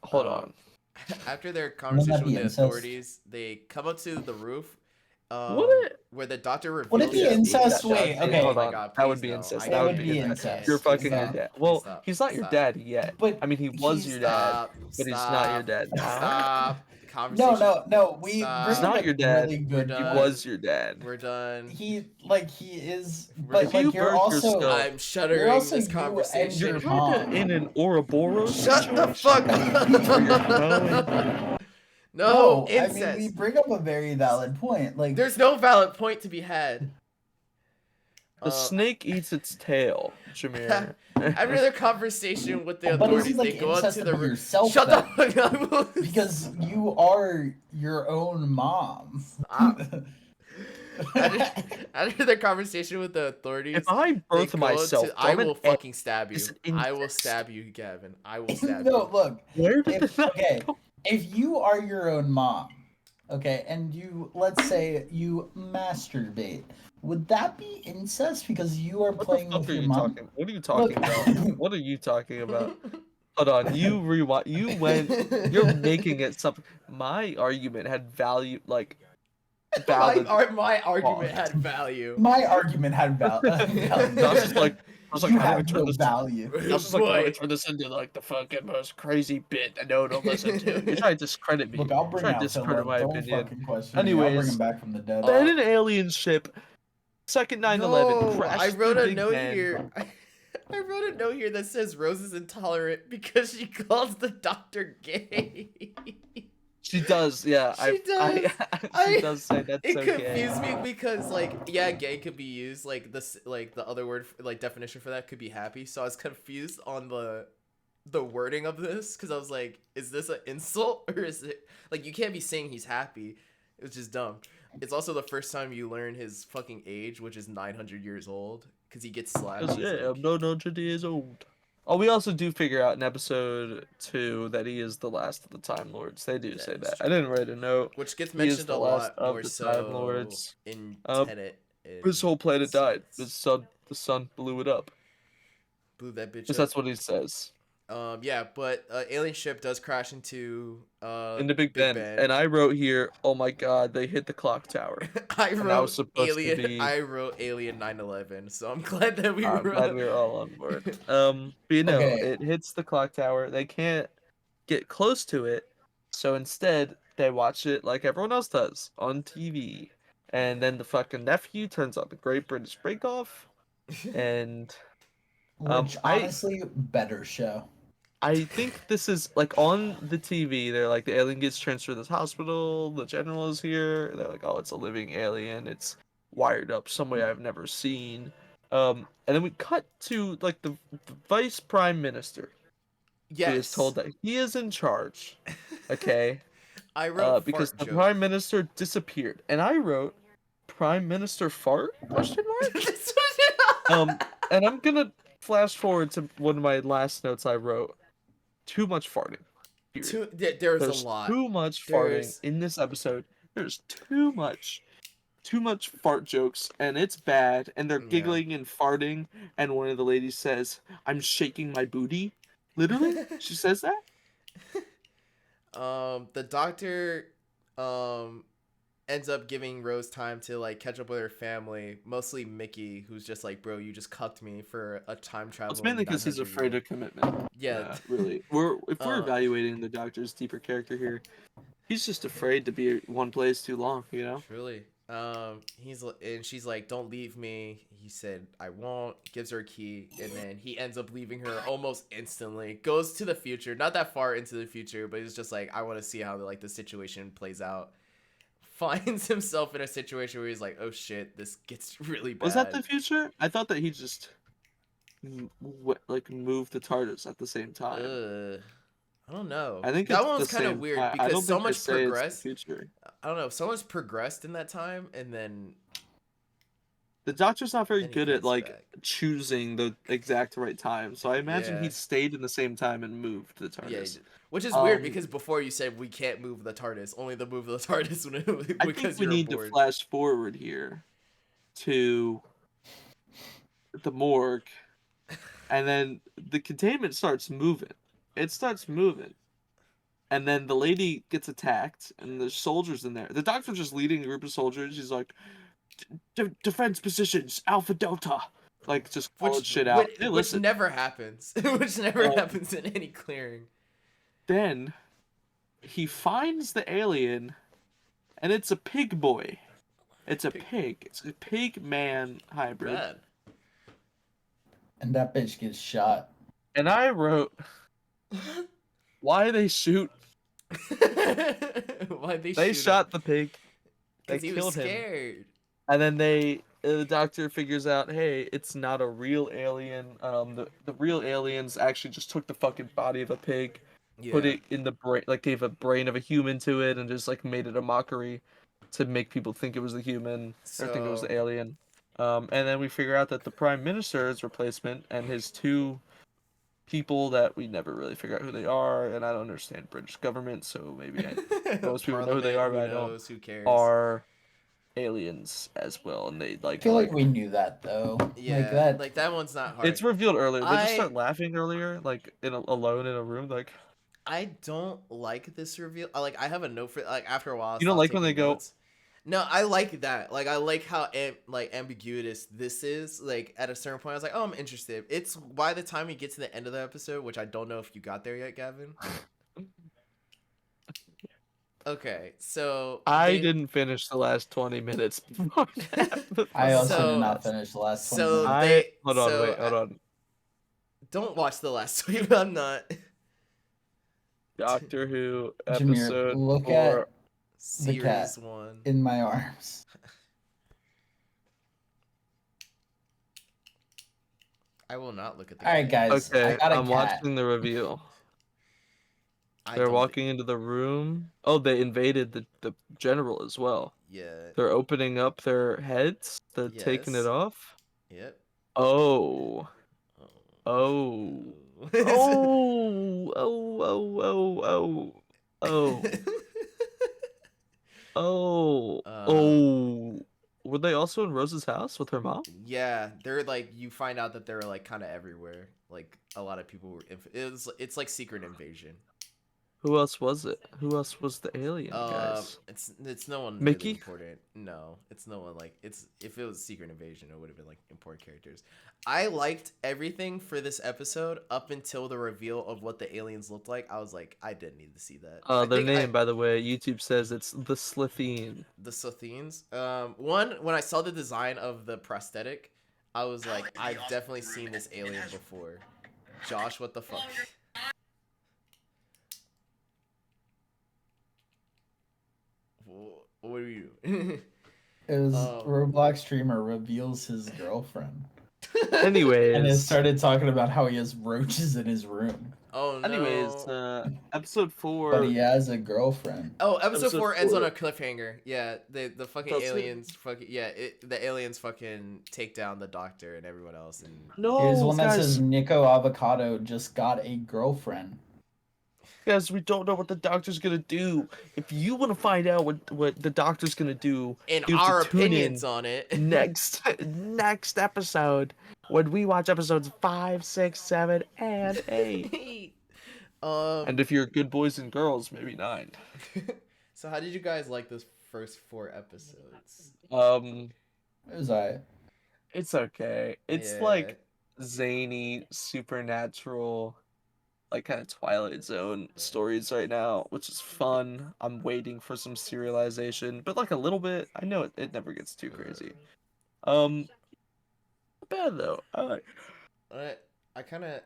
Hold Um, on. after their Wouldn't that conversation with be the incest? authorities, they come up to the roof, Would it? where the doctor Would it reveals be his incest? age. Wait, Hey, okay. Oh hold my on. god! That would Please be no! incest. I That It would would can't. be be I incest. can't. You're incest. fucking your Yeah. dad. Please Well, stop. he's not your Stop. dad yet. But I mean, he was your dad, but he's not your Stop. dad now. Stop. No, Conversation. no. We He's bring up Stop. not a your dad. really We're good He done. point. was your dad. We're done. He is, We're but If you like you're birth also yourself, I'm you're shuttering also this you and conversation. your you're kind of in mom. an Ouroboros Shut the situation fuck where you're going. up. No, No, I mean we incest. bring up a very valid point. Like There's no valid point to be had. The Uh, snake eats its tail, Jameer. after the conversation with the but authorities, isn't they like go up incest to to the be roof. yourself Shut the then? fuck up. Because you are your own mom. Stop. After the conversation with the authorities, If I they birth go myself to. I from an will egg, fucking stab you. is it I will incest? stab you, Gavin. I will stab No, you. look. Where did If that okay, come? if you are your own mom, okay, and you let's say you masturbate, would that be incest because you are What the playing fuck with are your you mom? talking? What are you Look, talking about? What are you talking about? Hold on, you rewind. You went. You're making it something. My argument had value, like valid. my argument Pause. had value. my argument had value. Josh is like, I was like, You how do I have turn no this? value. Josh is like, how do I Boy. turn this into like the fucking most crazy bit that no one will listen to? You're trying to discredit me. Look, I'll You're bring trying to out discredit Philip. my Don't opinion. fucking question me. I'll bring Anyways, him back from the dead. then an alien ship, second 9/11, No, I crashes wrote through a Big note Ben. here. I wrote a note here that says Rose is intolerant because she calls the doctor gay. She does, yeah. She does. She does say that's It okay. confused me because like yeah, gay could be used like this like the other word like definition for that could be happy. So I was confused on the wording of this because I was like, is this an insult or is it like you can't be saying he's happy? It was just dumb. It's also the first time you learn his fucking age, which is 900 years old, because he gets slapped. Because, He's yeah, like, I'm 900 years old. Oh, we also do figure out in episode 2 that he is the last of the Time Lords. They do That say is that. I true. didn't write a note. Which gets He is mentioned the a last lot of more the Time so Lords. in Um, Tenet and his whole planet died. Science. The sun blew it up. Blew that bitch Because up. that's what he says. Yeah, but alien ship does crash into In the Big Big Ben. Ben. And I wrote here, oh my god, they hit the clock tower. I And that was wrote supposed to Alien. be. I wrote Alien 9/11. So I'm glad that we I'm glad wrote. we were all on board. But Okay. it hits the clock tower. They can't get close to it, so instead they watch it like everyone else does on TV. And then the fucking nephew turns on the Great British Bake Off, and Which I honestly, better show. I think this is like on the TV. They're like the alien gets transferred to this hospital. The general is here. They're like, oh, it's a living alien. It's wired up some way I've never seen. And then we cut to like the vice prime minister who is Yes. told that he is in charge. Okay, I wrote because fart the joke. prime minister disappeared, and I wrote Prime Minister fart question mark. And I'm gonna flash forward to one of my last notes I wrote. Too much farting. Period. There's a There's lot. too much farting There's in this episode. There's too much fart jokes, and it's bad. And they're yeah. giggling and farting, and one of the ladies says, "I'm shaking my booty." Literally, she says that. The doctor ends up giving Rose time to like catch up with her family, mostly Mickey, who's just like, bro, you just cucked me for a time It's traveling mainly because he's 900 afraid year. of commitment. Yeah. Really. If we're Uh, evaluating the Doctor's deeper character here, he's just afraid to be one place too long. You know. Truly. And she's like, "Don't leave me." He said, "I won't." Gives her a key, and then he ends up leaving her almost instantly. Goes to the future, not that far into the future, but he's just like, "I want to see how like the situation plays out." Finds himself in a situation where he's like, "Oh shit, this gets really bad." Was that the future? I thought that he just like moved the TARDIS at the same time. I don't know. I think That it's one the was kind of same. weird I because don't so think they much say it's the progressed. future. I don't know. So much progressed in that time, and then The Doctor's not very he good at comes like back. choosing the exact right time, so I imagine Yeah. he stayed in the same time and moved the Yeah, TARDIS. which is weird because before you said we can't move the TARDIS, only the move the TARDIS I because think we you're need to bored. flash forward here to the morgue, and then the containment starts moving. It starts moving. And then the lady gets attacked, and there's soldiers in there. The Doctor's just leading a group of soldiers. He's like, defense positions, Alpha Delta. Like, just calling shit out. Hey, Which listen. never happens. Which never Um, happens in any clearing. Then he finds the alien, and it's a pig boy. It's a pig. It's a pig man hybrid. Bad. And that bitch gets shot. And I wrote, why they shoot? Why'd they They shoot shot the pig. They Because he was killed him. scared. And then the Doctor figures out, hey, it's not a real alien. The real aliens actually just took the fucking body of a pig, put it in the brain, like gave a brain of a human to it, and just like made it a mockery to make people think it was the human or think it was the alien. And then we figure out that the Prime Minister's replacement and his two people that we never really figure out who they are, and I don't understand British government, so maybe most people know who they are, but I don't. Who cares? Are aliens as well, and they like I feel like we knew that though. Yeah, like that one's not hard. it's revealed earlier. They just start laughing earlier, like alone in a room. Like, I don't like this reveal. I have a note for like after a while. you don't like when they notes. No, I like that. Like I like how ambiguous this is. Like at a certain point, I was like, oh, I'm interested. It's by the time you get to the end of the episode, which I don't know if you got there yet, Gavin. Okay, so I didn't finish the last 20 minutes. I also did not finish the last 20 minutes. Hold on. Don't watch the last 20. I'm not. Doctor Who JAMIR, episode look 4. at Series the cat 1 in my arms. I will not look at the All right, guys. Okay, I got a I'm cat. watching the reveal. They're walking into the room. Oh, they invaded the general as well. Yeah. They're opening up their heads. They're taking it off. Yep. Oh. Oh, oh, oh, oh, oh, oh, um, oh. Were they also in Rose's house with her mom? yeah, they're like you find out that they're like kind of everywhere. Like a lot of people were. It's like Secret Invasion. Who else was it? Who else was the alien, guys? It's no one really Mickey? important. No, it's no one like it's if it was Secret Invasion, it would have been like important characters. I liked everything for this episode up until the reveal of what the aliens looked like. I was like, I didn't need to see that. I Their think I name, by the way, YouTube says it's the Slitheen. the Sotheans. One when I saw the design of the prosthetic, I was like, I've definitely seen this alien before. Josh, what the fuck? What are you? It was Roblox streamer reveals his girlfriend. And it Anyways, started talking about how he has roaches in his room. Oh no. anyways, episode 4. But he has a girlfriend. Oh, episode Episode 4 ends on 4. a cliffhanger. Yeah, the fucking Does it? aliens fucking the aliens fucking take down the doctor and everyone else and No, Here's one that guys, says Nico Avocado just got a girlfriend. guys, we don't know what the doctor's gonna do. If you want to find out what the doctor's gonna do, in you have our to tune opinions in on it. next episode when we watch episodes 5, 6, 7, and 8. And if you're good boys and girls, maybe 9. So how did you guys like those first 4 episodes? It was alright. It's okay. It's Yeah. like zany, supernatural, like kind of Twilight Zone stories right now, which is fun. I'm waiting for some serialization, but like a little bit. I know it never gets too crazy. Not bad though. I kind of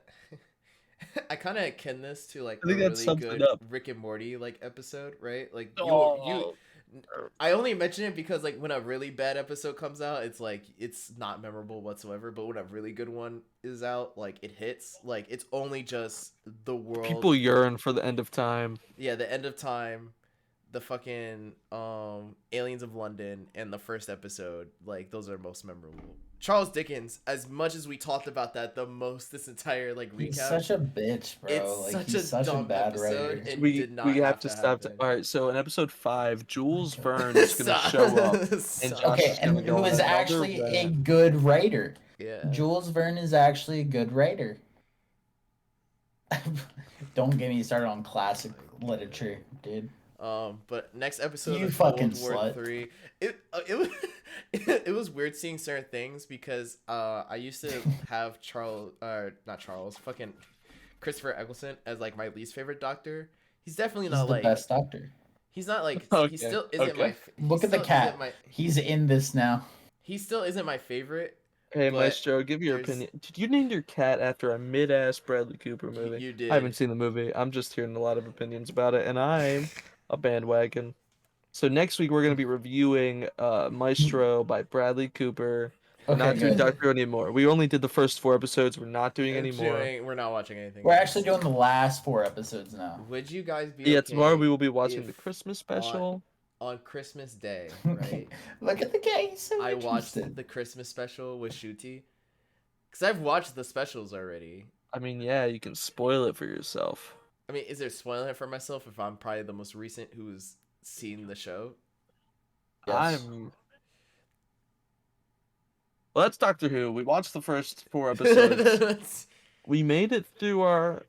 I kind of akin this to like I a think that really sums it good up. Rick and Morty like episode, right? Like Oh. I only mention it because like when a really bad episode comes out, it's like it's not memorable whatsoever. But when a really good one is out, like it hits. Like it's only just the world. People yearn for the end of time. Yeah, the end of time, the fucking aliens of London, and the first episode. Like those are most memorable. Charles Dickens, as much as we talked about that the most this entire like recap, He's such a bitch, bro. it's Like such he's a such a dumb bad episode. writer. It We did not have to stop. happen. All right, so in episode 5, Jules Verne is gonna show up, and Josh Okay, is and gonna go who on is another actually a rant. good writer. Yeah. Jules Verne is actually a good writer. Don't get me started on classic literature, dude. But next episode You of fucking World War slut. 3, it was it was weird seeing certain things because I used to have fucking Christopher Eccleston as like my least favorite doctor. He's definitely He's not the like best doctor. he's not like Okay, he still isn't okay. Look at the cat. He's in this now. He still isn't my favorite. Hey, But Maestro, give your there's- opinion. Did you name your cat after a mid-ass Bradley Cooper movie? You did. I haven't seen the movie. I'm just hearing a lot of opinions about it, and I'm a bandwagon. So next week we're gonna be reviewing Maestro by Bradley Cooper. We're Okay, not doing good. Doctor Who anymore. We only did the first 4 episodes. We're not doing any more. We're not watching anything. We're else. actually doing the last 4 episodes now. Would you guys be Yeah, okay tomorrow we will be watching the if Christmas special. on Christmas Day, right? Look at the guy. He's so I watched interested. the Christmas special with Shuti. Because I've watched the specials already. I mean, yeah, you can spoil it for yourself. I mean, is there spoiling it for myself if I'm probably the most recent who's seen the show? Yes. Well, that's Doctor Who. We watched the first 4 episodes. We made it through our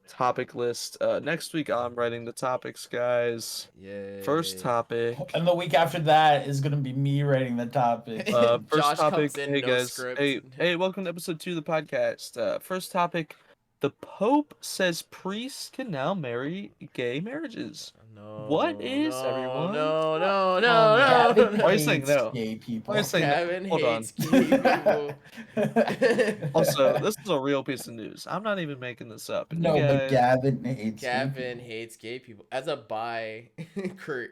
topic list. Next week I'm writing the topics, guys. Yeah. First topic. And the week after that is gonna be me writing the topic. First Josh topic. comes in, Hey no guys. script. Hey, welcome to episode 2 of the podcast. First topic. The Pope says priests can now marry gay marriages. No. What is, no, everyone? No, no, Gavin no. Why are you saying hates no? Gay people. Why are you saying Gavin Hold on. hates gay people. Also, this is a real piece of news. I'm not even making this up. And No, you but guys, Gavin hates. gay Gavin hates gay people. As a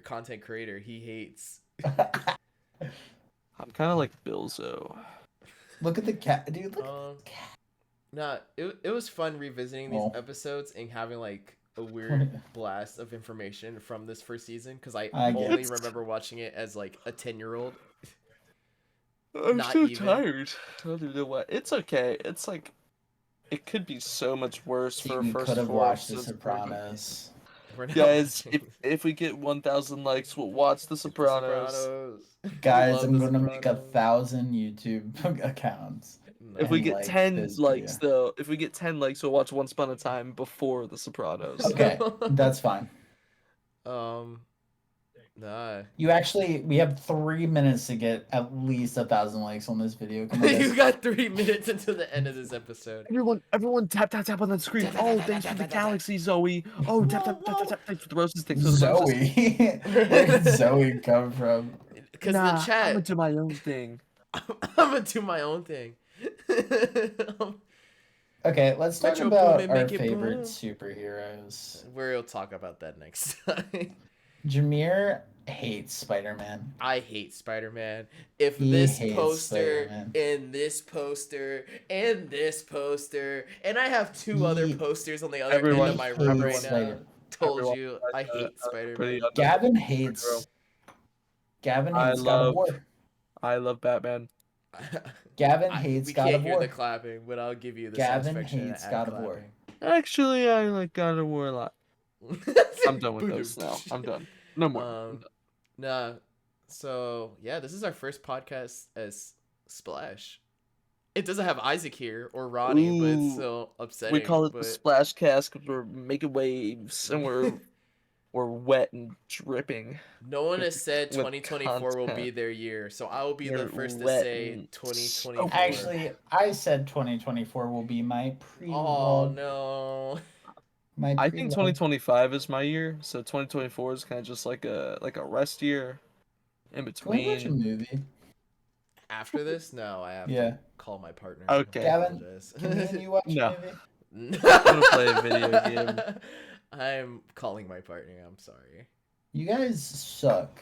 content creator, he hates. I'm kind of like Bilzo. Look at the cat, dude. Look. Nah, it was fun revisiting these Oh. episodes and having like a weird blast of information from this first season because I I only guess. remember watching it as like a 10-year-old. I'm Not so even. tired. I don't know what. It's okay. It's like it could be so much worse See, for we first could have 4 watched The episodes. Sopranos. We're not Guys, watching if we get 1,000 likes, we'll watch The The Sopranos. Sopranos. Guys, Love I'm The gonna make Sopranos. 1,000 YouTube accounts. If we And get like 10 this likes, video. though, if we get 10 likes, we'll watch Once Upon a Time before The Sopranos. Okay, that's fine. Nah. We have 3 minutes to get at least 1,000 likes on this video. Come on, You guys. got 3 minutes until the end of this episode. Everyone, tap on that screen. Oh, thanks for the galaxy, Zoe. Oh, tap. Thanks for the roses. Thanks for the roses. Zoe. Where did Zoe come from? Because Nah, the chat. I'm gonna do my own thing. I'm gonna do my own thing. Okay, let's talk Metro about Boomin, our make it favorite boom. superheroes. We'll talk about that next time. Jameer hates Spider-Man. I hate Spider-Man. If He this hates poster Spider-Man. and this poster and this poster, and I have two other posters on the other Everyone- end of my hates room right now. Spider-Man. Told Everyone you, has I a hate pretty Spider-Man. Gavin hates. Gavin hates God of War. I love Batman. Gavin hates we God can't of hear War. the clapping, but I'll give you the Gavin satisfaction hates of God of War. clapping. Actually, I like God of War a lot. I'm done with those now. I'm done. No more. I'm done. Nah. So yeah, this is our first podcast as Splash. It doesn't have Isaac here or Ronnie, but it's Ooh. still upsetting. We call it the but... Splashcast because we're making waves and we're wet and dripping. No one has with- said with 2024 will be content. their year, so I will be the You're first to wet say and 2024. Actually, I said 2024 will be my Oh pre-log. no. My I think pre-log. 2025 is my year, so 2024 is kind of just like a rest year in Can we watch a between. movie? After this, no, I have Yeah. to call my partner. Okay. I Gavin, apologize. Can me and you watch No. a movie? I'm gonna play a video game. I'm calling my partner. I'm sorry. You guys suck.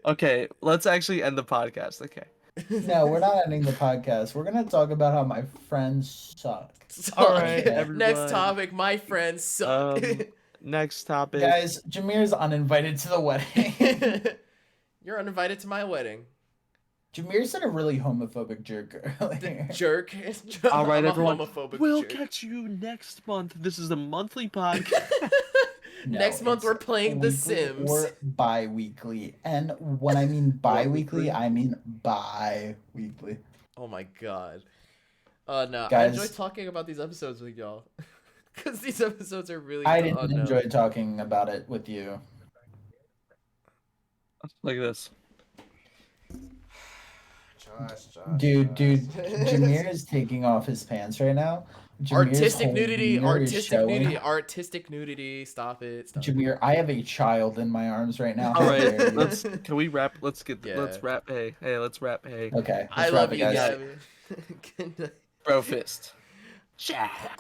Okay, let's actually end the podcast. Okay. No, we're not ending the podcast. We're gonna talk about how my friends suck. All right, right. Next everyone. topic. My friends suck. Next topic. Guys, Jameer's uninvited to the wedding. You're uninvited to my wedding. Jameer said a really homophobic jerk earlier. Jerk. All right, I'm a everyone. homophobic We'll jerk. catch you next month. This is the monthly podcast. No, Next month it's we're playing The weekly Sims. or bi-weekly. And when I mean bi-weekly, I mean bi-weekly. Oh my god. No, I Guys- enjoy talking about these episodes with y'all. Because these episodes are really I didn't unknown. enjoy talking about it with you. Look at this. Dude, Jameer is taking off his pants right now. Jameer's Artistic whole nudity, wiener is artistic showing. nudity, artistic nudity. Stop it. Stop it. Jameer, I have a child in my arms right now. All How right, dare you. can we wrap? Let's Yeah. wrap. Hey, let's wrap. Hey, Okay, I let's love wrap it, you, guys. Gavin. Good night. bro fist. Jack.